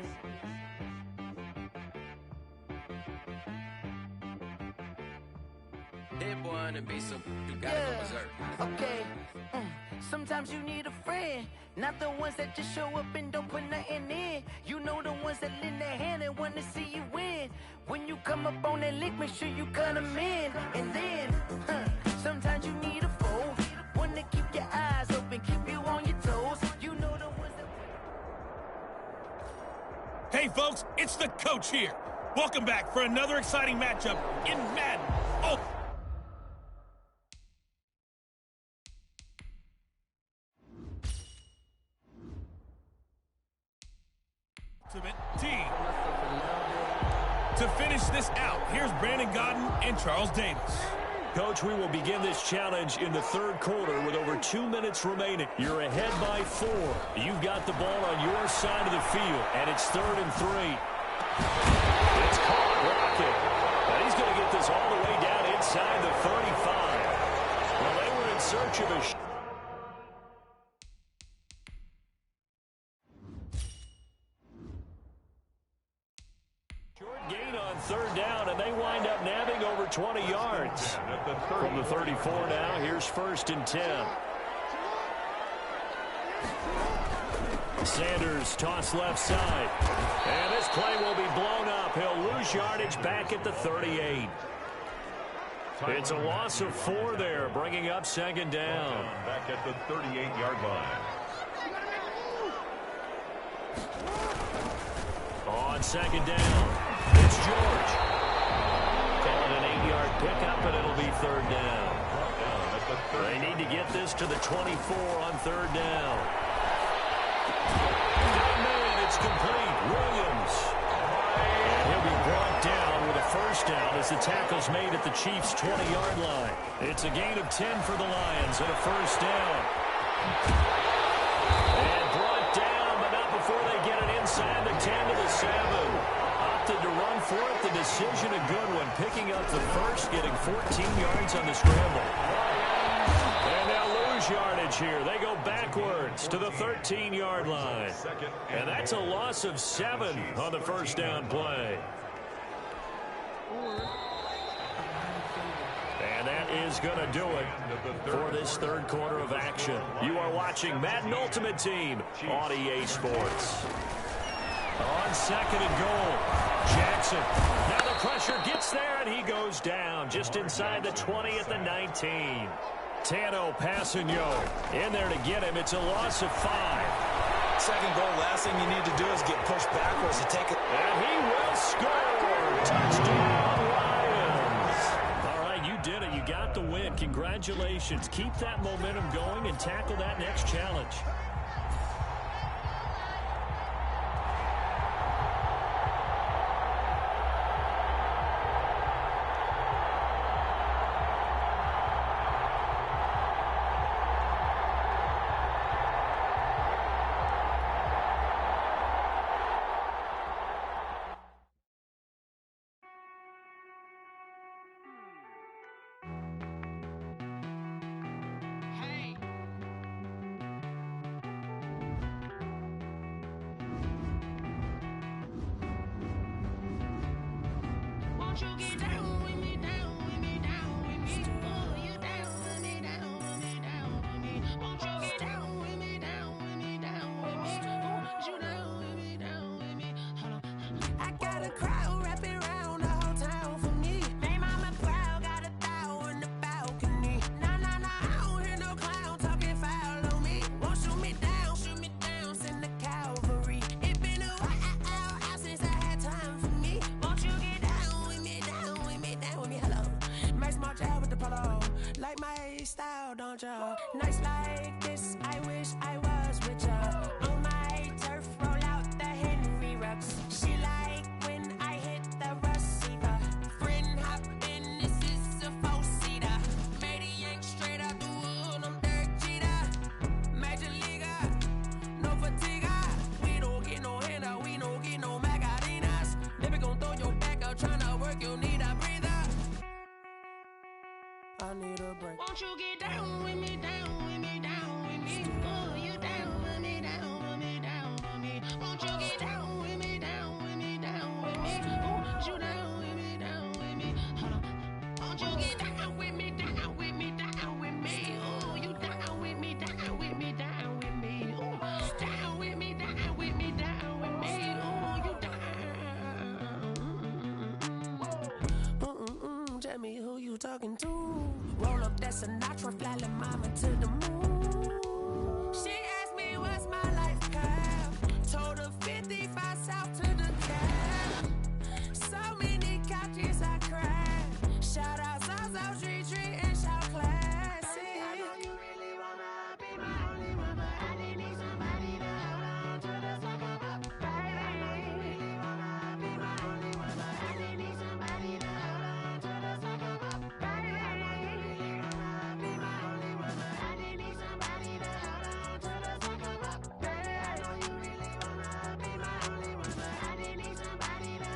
Hit one and be so you gotta go berserk. Okay. Sometimes you need a friend, not the ones that just show up and don't put nothing in. You know the ones that lend their hand and want to see you win. When you come up on that lick, make sure you cut them in. And then, sometimes you need a foe, one to keep your eyes open, keep you on your toes. You know the ones that... Hey folks, it's the coach here. Welcome back for another exciting matchup in Madden. Oh. Team. To finish this out, here's Brandon Godden and Charles Davis. Coach, we will begin this challenge in the third quarter with over 2 minutes remaining. You're ahead by 4. You've got the ball on your side of the field, and it's 3rd and 3. It's caught, Rocket. And he's going to get this all the way down inside the 35. Well, they were in search of a short gain on third down, and they wind up nabbing over 20 yards. From the 34 now, here's 1st and 10. Sanders toss left side. And this play will be blown up. He'll lose yardage back at the 38. It's a loss of 4 there, bringing up 2nd down. Back at the 38-yard line. On 2nd down, it's George. Call it an 8-yard pickup, and it'll be 3rd down. They need to get this to the 24 on 3rd down. It's complete. Williams. And he'll be brought down with a 1st down as the tackle's made at the Chiefs' 20-yard line. It's a gain of 10 for the Lions and a 1st down. And brought down, but not before they get it inside the 10 to the 7. Opted to run for it. The decision a good one. Picking up the 1st, getting 14 yards on the scramble. And they'll lose yardage here. They go backwards to the 13-yard line. And that's a loss of 7 on the 1st down play. And that is going to do it for this 3rd quarter of action. You are watching Madden Ultimate Team on EA Sports. On 2nd and goal, Jackson. Now the pressure gets there, and he goes down just inside the 20 at the 19. Tano Passanio in there to get him. It's a loss of 5. 2nd goal, last thing you need to do is get pushed backwards to take it. And he will score. Touchdown, Lions. All right, you did it. You got the win. Congratulations. Keep that momentum going and tackle that next challenge. Nights like this, I wish I was with ya. On my turf, roll out the Henry rocks. She like when I hit the receiver. Friend hop in, this is a 4-seater. Made a yank straight out the wood, I'm Derek Jeter. Major leaguer, no fatigue. We don't get no handout, we don't get no Macarinas. Never gon' throw your back out, tryna work, you need a breather. I need a break. Won't you get down with me, down with me, down with me? Oh, you down with me, down with me, down with me. Won't you get down with me, down with me, down with me? Oh, you down with me, down with me. Hold on. Won't you get down with me, down with me, down with me? Oh, you down with me, down with me, down with me. Oh, down with me, down with me, down with me. Oh, you down. Tell me who you talking to. Roll up that Sinatra, fly la mama to the moon. She asked me what's my life path. Told her 55 south to the cab. So many couches I cried. Shout out South Street and shout classic. I know you really wanna be my only one, but I didn't need somebody to hold on to the second up. Baby, I know you really wanna be my only one, but I didn't need somebody to hold on to the second up. Baby, I know you really wanna be my only one, but I didn't need somebody to hold on to the second up. Baby, I know you really wanna be my only one, but I didn't need somebody to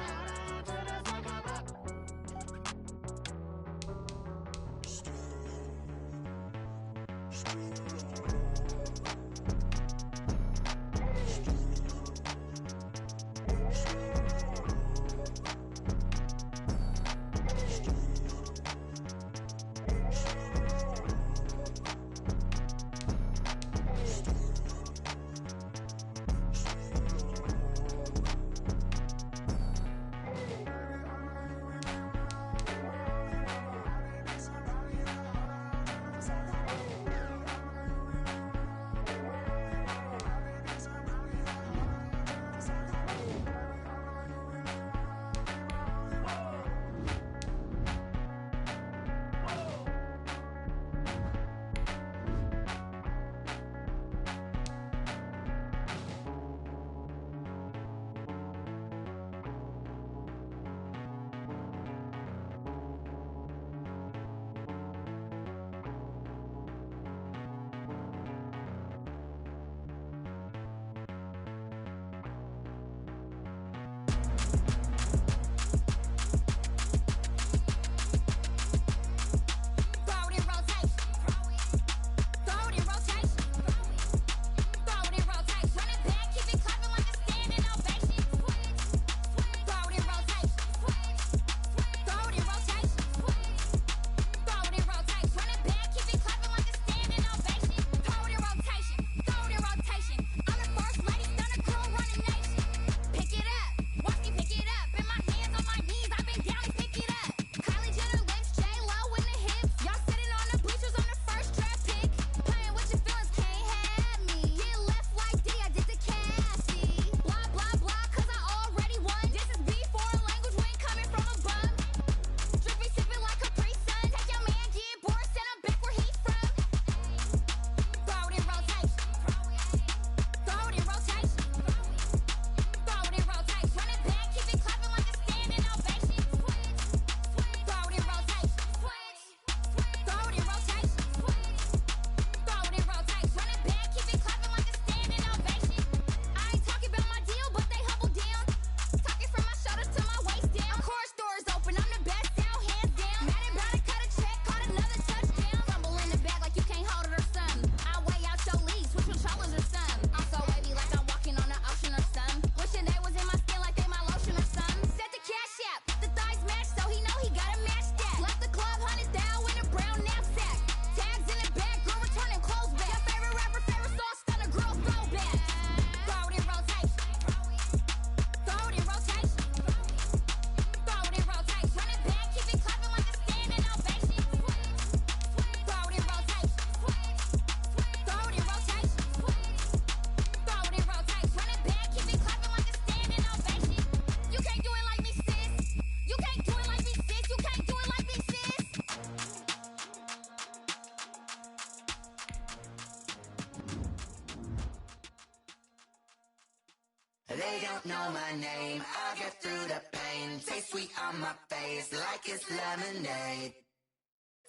They don't know my name, I'll get through the pain. Taste sweet on my face like it's lemonade.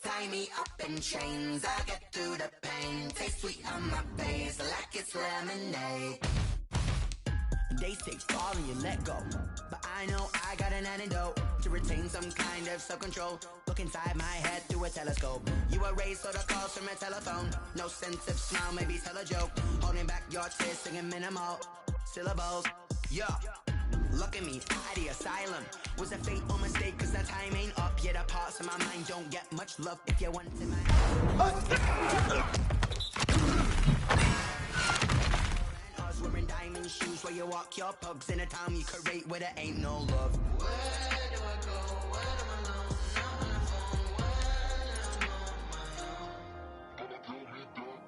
Tie me up in chains, I'll get through the pain. Taste sweet on my face like it's lemonade. Days take fall and you let go, but I know I got an antidote to retain some kind of self-control. Look inside my head through a telescope. You erase all the calls from a telephone. No sense of smile, maybe tell a joke. Holding back your tears, singing minimal syllables. Yeah, look at me, at the asylum. Was a fatal mistake, cause the time ain't up. Yet the parts of my mind don't get much love. If you want to my wearing diamond shoes where you walk your pugs in a town you could rate where there ain't no love. Where do I go? Where am I alone? Now on the phone, when I'm on my own.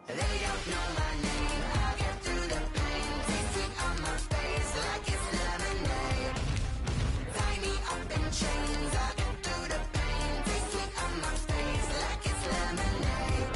They don't know my name, I'll get through the pain. Taste sweet on my face like it's lemonade. Tie me up in chains, I'll get through the pain. Taste sweet on my face like it's lemonade.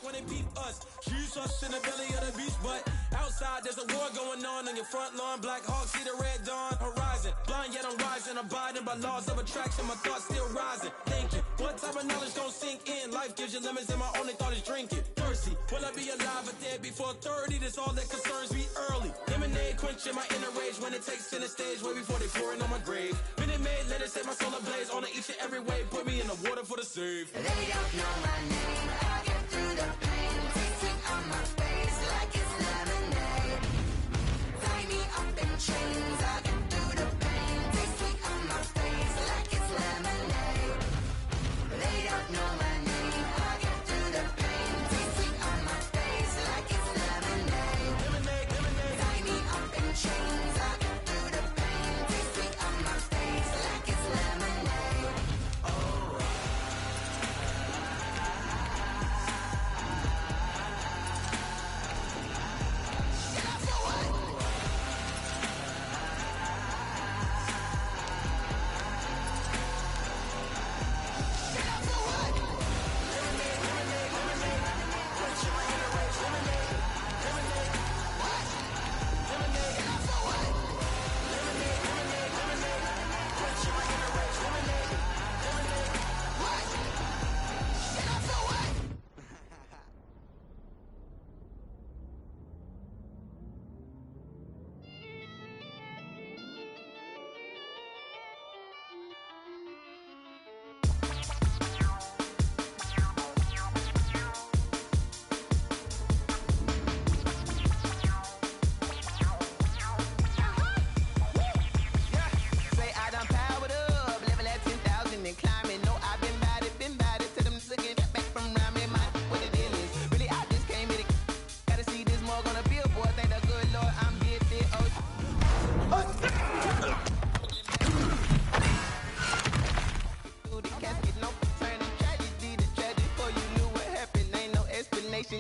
When they peep us, shoes us in the belly of the beast, but outside there's a war going on your front lawn. Black Hawk see the red dawn horizon. Blind yet I'm rising, abiding by laws of attraction. My thoughts still rising, thinking what type of knowledge don't sink in. Life gives you lemons and my only thought is drinking. Thirsty, will I be alive or dead before 30? That's all that concerns me early. Lemonade quenching my inner rage when it takes center stage way before they pour it on my grave. Minute Maid, let it set my soul ablaze. Each and every way, put me in the water for the save. They don't know my name. I get through the pain. Tasting on my face like it's lemonade. Tie me up in chains. I get through the pain. Tasting on my face like it's lemonade. They don't know my name. I get through the pain. Tasting on my face like it's lemonade. Tie me up in chains. I get through the pain. Tasting on my face like it's lemonade. Oh.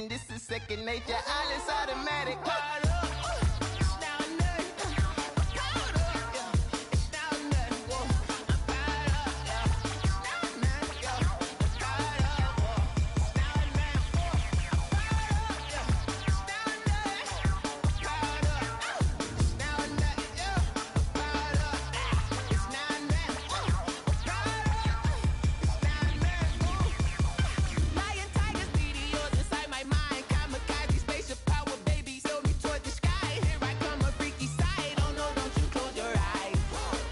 This is second nature, all is automatic. Caught up, it's now nothing. Caught up, yeah, it's now nothing. Whoa, I'm caught up, yeah, it's now nothing. Yo, I'm caught up, whoa, it's now nothing. I'm caught up, yeah, it's now nothing. Caught up, it's now nothing. Yo, I'm caught up, it's now nothing. I'm caught up, it's now nothing. Lion, tigers, meteors inside my mind. Kamikaze, spaceship power, baby, sail me toward the sky. Here I come, a freaky side. Oh no, don't you close your eyes.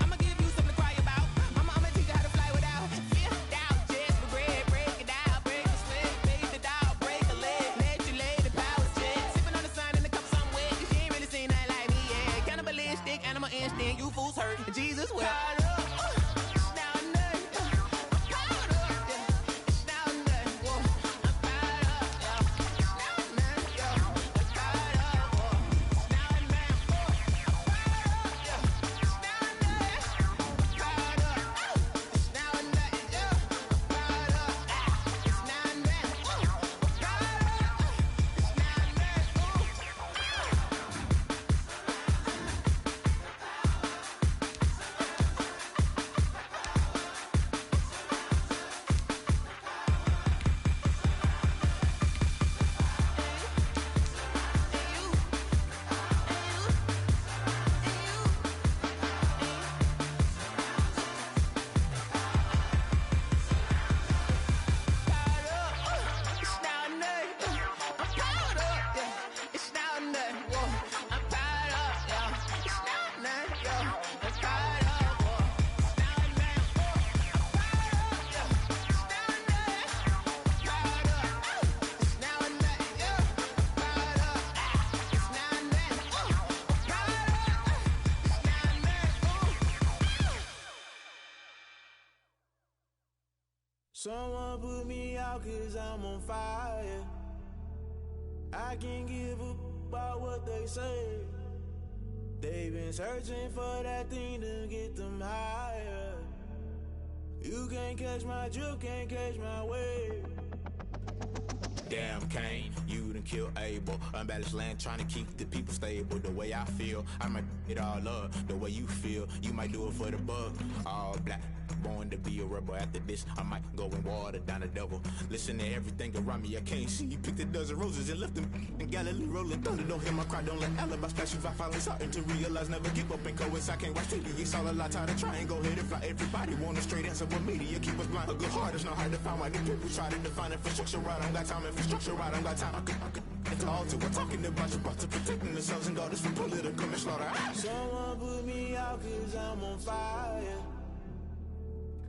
I'ma give you something to cry about. I'ma teach you how to fly without fear, doubt. Just regret, break it out, break the sweat, baby, the doll, break a leg, let you lay the power jet. Sipping on the sun in the cup some wet, 'cause you ain't really seen nothing like me, yeah. Cannibalistic, animal instinct, you fools hurt. Jesus wept. It's now nothing. I'm caught up, yeah. It's now nothing. Whoa, I'm caught up, yeah. It's now nothing, yo. I'm caught up, whoa. It's now nothing. I'm caught up, yeah. It's now nothing. I'm caught up. It's now nothing, yo. I'm caught up. It's now nothing. I'm caught up. It's now Someone put me out 'cause I'm on fire. I can't give a about what they say. They've been searching for that thing to get them higher. You can't catch my drift, can't catch my wave. Damn Kane, you done killed Abel. Unbalanced land trying to keep the people stable. The way I feel, I might it all up. The way you feel, you might do it for the buck. All black, born to be a rebel. After this, I might go and water down the devil. Listen to everything around me, I can't see. Picked a dozen roses and left them in Galilee rolling thunder. Don't hear my cry, don't let alibis flash. If I finally starting to realize, never give up and coincide. I can't watch TV, it's all a lot. Tired of trying, go ahead and fly. Everybody want a straight answer, but media keep us blind. A good heart is not hard to find. Why the people try to define infrastructure right? I don't got time, infrastructure right? I don't got time. I could it's all to we're talking about you, about to protecting the sons and daughters from political slaughter. Someone put me out 'cause I'm on fire.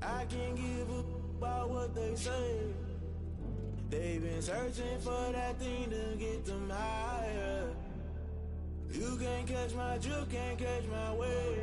I can't give a about what they say. They've been searching for that thing to get them higher. You can't catch my drift, can't catch my wave.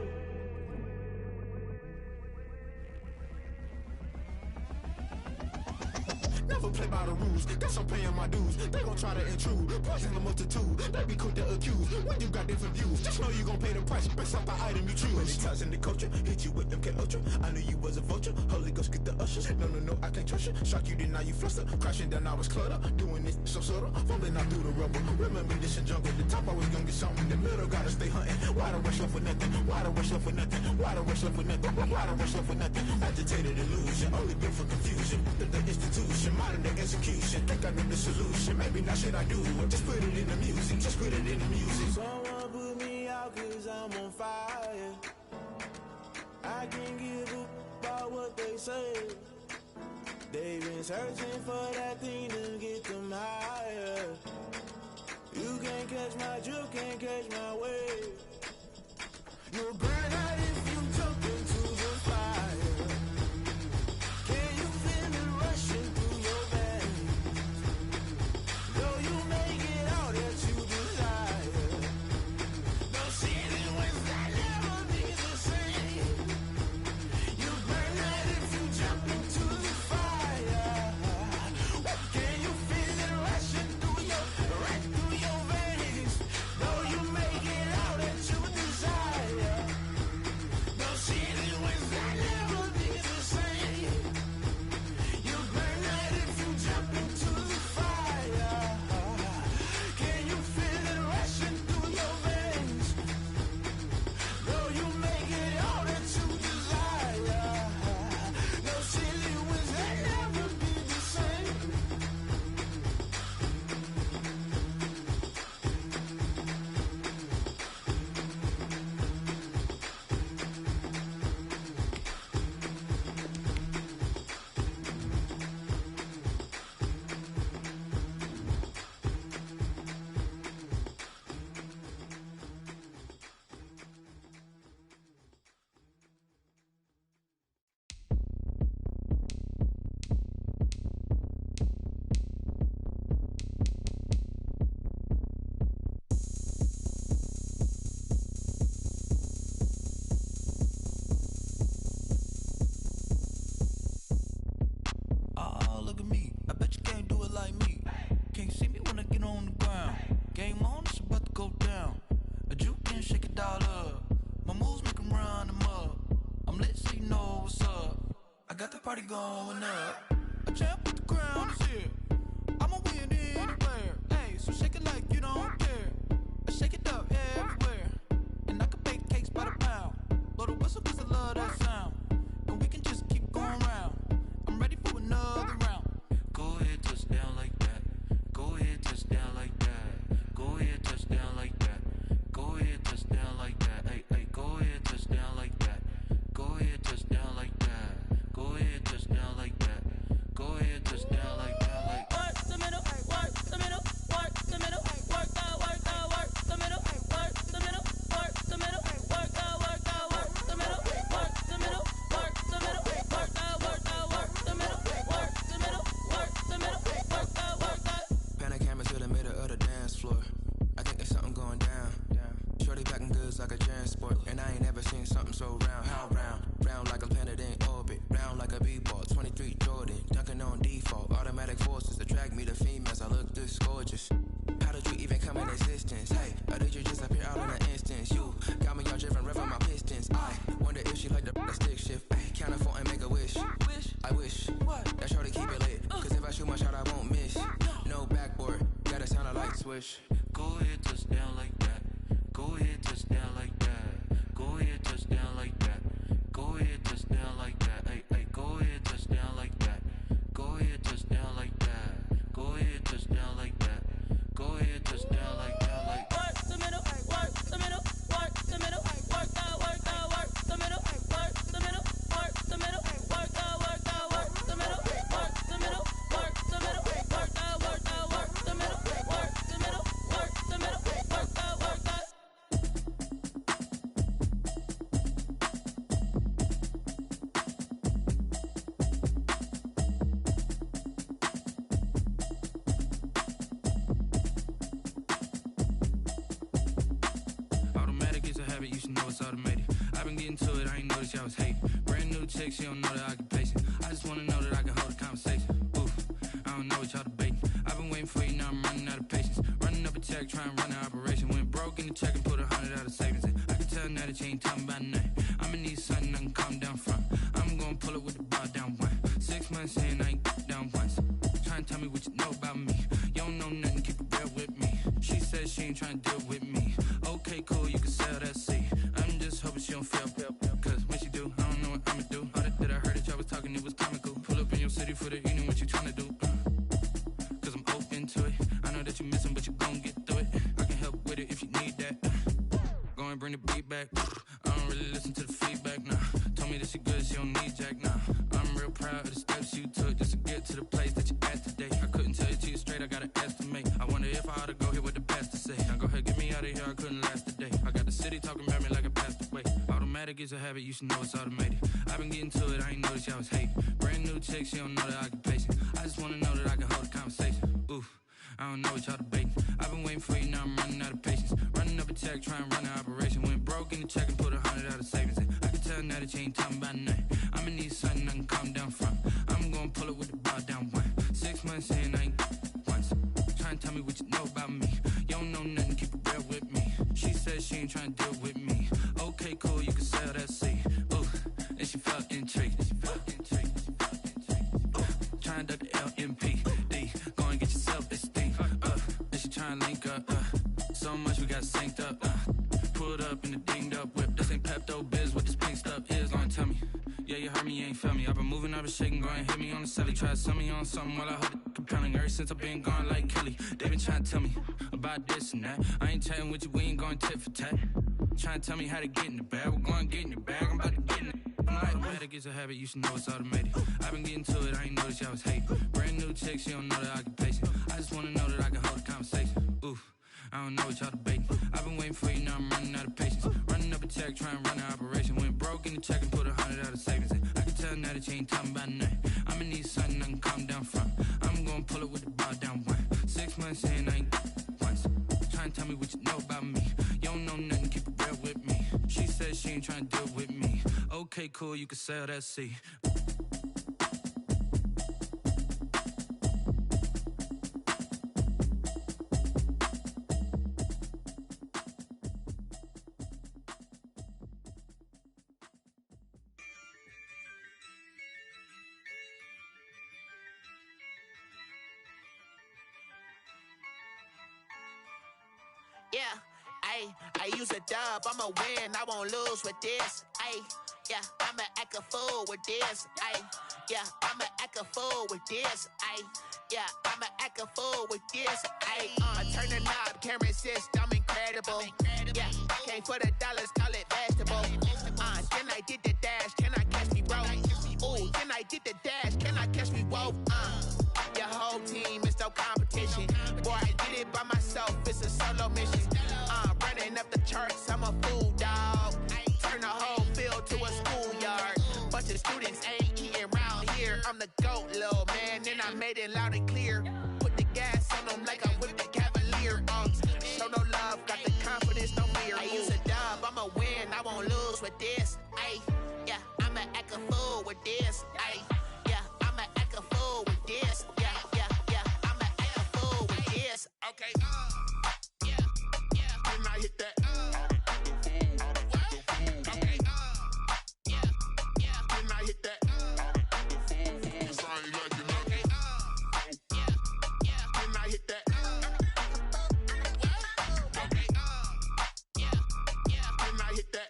Never play by the rules, guess I'm paying my dues. They gon' try to intrude, poison the multitude. They be quick to accuse, when you got different views. Just know you gon' pay the price, based off the item you choose. When it's ties in the culture, hit you with MK Ultra. I knew you was a vulture, Holy Ghost get the ushers. No, I can't trust you. Shock you, then now you fluster. Crashing down, I was clutter. Doing this so subtle, fumbling out through the rubble. Remember this in jungle, the top always gonna get something. In the middle, gotta stay hunting. Why the rush left with nothing? Why the rush left with nothing? Why the rush left with nothing? Why the rush left with nothing? Agitated illusion, only built for confusion. The institution, modern day execution. Think I know the solution. Maybe not should I do it? Just put it in the music. Just put it in the music. Someone put me out cause I'm on fire. I can't give a about what they say. They've been searching for that thing to get them higher. You can't catch my drift, can't catch my wave. You'll burn out if you jump into the fire. Can you feel it rushing through your veins? Though you make it all that you desire. No ceiling wins that never be the same. You burn out if you jump into the fire. Can you feel it rushing through your veins? Though you make it all that you desire. No ceiling wins that never be the same. You burn out if you jump into the fire. Can you feel it rushing through your veins? Though you make it all that you desire. No ceiling wins that never be the same. Oh, look at me. I bet you can't do it like me. Can't see me when I get on the ground. Game on, it's about to go down. A juke and shake it all up. My moves make 'em run them up. I'm lit so you know what's up. I got the party going up. A champ with the crown is here. I'ma win anywhere. Hey, so shake it like you don't care. I shake it up everywhere. And I can bake cakes by the pound. Blow the whistle 'cause I love that sound. And we can just keep going round. I'm ready for another round. Go ahead, touch down like that. Go ahead, touch down like that. Go ahead, touch down like that. Go ahead, touch down like that. Hey, hey, go ahead, touch down like that. Go ahead, touch down like that. Go ahead, touch down like that. Go ahead, touch down like that. Like work the middle, work the middle, work the middle, work the middle, work the middle, work the middle, work the middle, work the middle, work the middle, work the middle, work the middle, work the middle, work the. Panic camera to the middle of the dance floor. I think there's something going down. Shorty packing goods like a transport, and I ain't never seen something so round. How round? Round like a planet in orbit. Round like a b-ball. 23 Jordan, dunking on default. Automatic forces attract me to females. I look this gorgeous. How did you even come in existence? Hey, or did you just appear out in an instance? You got me all driven, revving my pistons. I wonder if she like the stick shift. Ay, count a 4 and make a wish. I wish that shorty keep it lit. 'Cause if I shoot my shot, I won't miss. No backboard, gotta sound a light switch. Go ahead, touch down like that. Go ahead, touch down like that. Go ahead, touch down like that. Go ahead, touch down like that. Hey, hey, go ahead, touch down like that. Go ahead, touch down like that. Go ahead, touch down like that. Go ahead, touch down like that. Like work the middle, work the middle, work the middle, work the middle, work the middle, work the middle, work the middle, work the middle, work the middle, work the middle, work the middle, work the middle, work the middle, work the middle, work the middle, into it, I ain't noticed y'all was hating. Brand new chick, she don't know the occupation. I just wanna know that I can hold a conversation. Oof, I don't know what y'all debating. I've been waiting for you, now I'm running out of patience. Running up a check, trying to run an operation. Went broke in the check and put 100 out of savings in. I can tell now that you ain't talking about nothing. I'ma need something I can calm down from. I'm gonna pull it with the bar down one. 6 months in, I ain't down once. Trying to tell me what you know about me. You don't know nothing, keep it real with me. She said she ain't trying to deal with me. Okay, cool, you can sell that seat. I'm just hoping she don't fail. Cause when she do, I don't know what I'ma do. All that I heard that y'all was talking, it was comical. Pull up in your city for the evening, what you trying to do? Cause I'm open to it. I know that you missing, but you gon' get through it. I can help with it if you need that. Go and bring the beat back. I don't really listen to the feedback, nah. Told me that she good, she don't need jack, nah. I'm real proud of the steps you took just to get to the place that you at today. I couldn't tell you to you straight, I gotta estimate. I wonder if I ought to go here with the pastor say. Now go ahead, get me out of here, I couldn't last a day. I got the city talking about me like I passed away. Automatic is a habit, you should know it's automated. I've been getting to it, I ain't noticed y'all was hating. Brand new chick, she don't know the occupation. I just wanna know that I can hold a conversation. Oof, I don't know what y'all debating. I've been waiting for you, now I'm running out of patience. Running up a check, trying to run an operation. Went broke in the check and put 100 out of savings in. I can tell now that you ain't talking about nothing. I'ma need something I can calm down from. I'm gonna pull it with the bar down one. 6 months in, I ain't once. Trying to tell me what you know about me. You don't know nothing, keep it real with me. She said she ain't trying to deal with me. Okay, cool, you can sell that seat. Ooh, and she felt intrigued. Trying to duck the LMPD. Go and get your self-esteem. And she trying to link up. So much we got synced up. Pulled up in the dinged up whip. This ain't Pepto-Biz, what this pink stuff is. Go and tell me. Yeah, you heard me, you ain't felt me. I've been moving, I've been shaking, go and hit me on the celly. Try to sell me on something while I hold it compelling. Ever since I've been gone like Kelly, they been trying to tell me about this and that. I ain't chatting with you, we ain't going tit for tat. Trying to tell me how to get in the bag. We're going to get in the bag, I'm about to get in it. Automatic is a habit, you should know it's automated. I've been getting to it, I ain't noticed y'all was hating. Brand new chick, she don't know the occupation. I just wanna know that I can hold a conversation. Oof, I don't know what y'all debating. I've been waiting for you, now I'm running out of patience. Running up a check, trying to run an operation. Went broke in the check and put 100 out of savings in. I can tell now that you ain't talking about nothing. I'ma need something I can calm down from. I'm gonna pull it with the bar down one. 6 months in, I ain't once. Trying to tell me what you know about me. You don't know nothing, keep it real with me. She said she ain't trying to deal with me. Okay, cool, you can sell that seat. Yeah, I use a dub, I'ma win, I won't lose with this. Yeah, I'ma act a fool with this. Yeah, I'ma act a fool with this. Yeah, I'ma act a fool with this. I turn the knob, can't resist, I'm incredible. Yeah, came for the dollars, call it vegetable. Then I did the dash, can I catch me, bro? Ooh, then I did the dash, can I catch me, whoa? Your whole team is no competition. Boy, I did it by myself, it's a solo mission. Running up the charts, I'm a fool, dog. Turn the whole field to a schoolyard. Bunch of students ain't eating round here. I'm the GOAT, little man, and I made it loud and clear. Put the gas on them like I'm with the Cavalier. Show no love, got the confidence, no fear. I use a dub, I'ma win, I won't lose with this. Yeah, I'ma act a fool with this. Yeah, I'ma act a fool with this. Yeah, I'ma act a fool with this. Okay, Can I hit that? Okay, Can I hit that? Can I hit that? Can I hit that?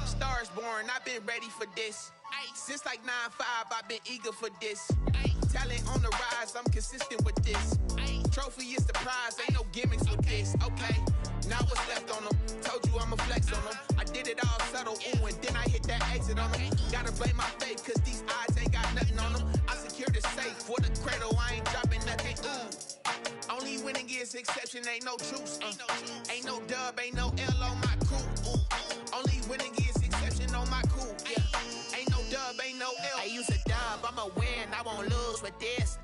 Stars born, I've been ready for this. Since like 9-5, I've been eager for this. Talent on the rise, I'm consistent with this. Trophy is the prize, ain't no gimmicks with this. Okay, now what's left on them? Told you I'ma flex on them. I did it all subtle, ooh, and then I hit that exit on them. Gotta blame my faith, cause these odds ain't got nothing on them. I secured the safe for the cradle, I ain't dropping nothing, ooh. Only winning is exception, ain't no truce. Ain't no dub, ain't no L on my crew. Only winning is exception on my crew. Yeah, ain't no dub, ain't no L. I use a dub, I'ma win, I won't lose with this.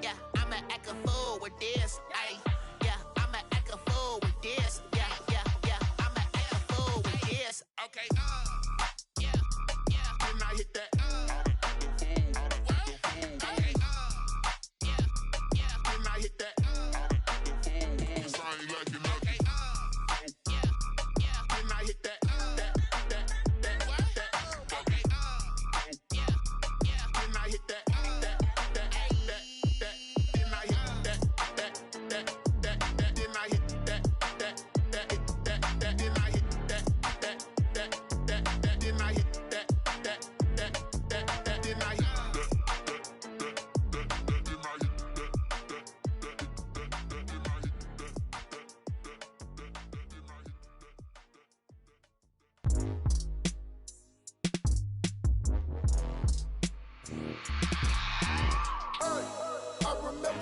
Yeah, I'ma act a fool with this. Yeah, I'ma act a fool with this. Yeah, I'ma act hit that.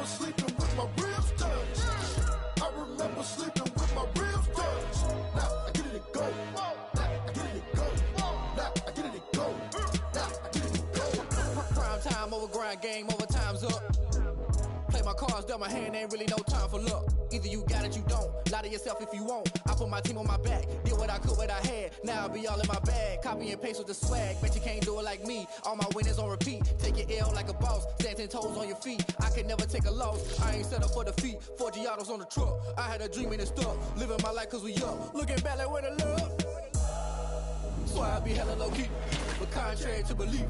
Sleeping with my ribs touched. I remember sleeping with my ribs touched. Now I get it and go. Now I get it and go. Now I get it and go. Now I get it and go. Prime time over grind game, over time's up. Play my cards, dealt my hand, ain't really no time for luck. Either you got it, you don't. Lie to yourself if you won't. I put my team on my back, did what I could, what I had. Now I be all in my bag, copy and paste with the swag. Bet you can't do it like me. All my winners on repeat. Take your L like a boss, stand 10 toes on your feet. I can never take a loss. I ain't set up for defeat. 4 Giottos on the truck. I had a dream and it stuck. Living my life cause we up. Looking back like where the love. So I be hella low key, but contrary to belief,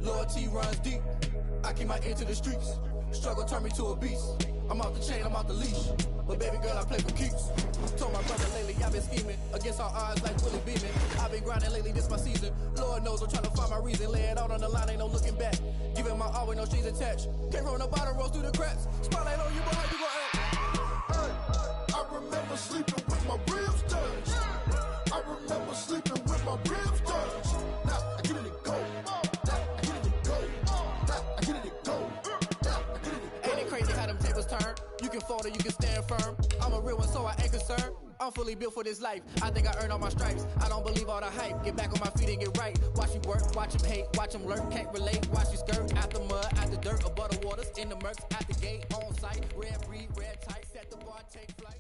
loyalty runs deep. I keep my ear to the streets. Struggle turned me to a beast. I'm off the chain, I'm off the leash. But baby girl, I play for keeps. Told my brother lately, I've been scheming against all odds like Willie Beeman. I've been grinding lately, this my season. Lord knows I'm trying to find my reason. Lay it out on the line, ain't no looking back. Giving my all with no strings attached. Can't roll no bottom, roll through the cracks. Spotlight on you, boy, how you gon' act? I remember sleeping with my ribs touched. I remember sleeping with my ribs touched. Now I get it and go. Now I get it and go. Now I get it and go. Now I get it and go. Ain't it crazy how them tables turn? You can fold or you can stand firm. I'm a real one, so I ain't concerned. I'm fully built for this life. I think I earned all my stripes. I don't believe all the hype. Get back on my feet and get right. Watch you work, watch him hate, watch him lurk. Can't relate, watch you skirt. Out the mud, out the dirt, above the waters, in the murks, at the gate, on site. Red breed, red tight, set the bar, take flight.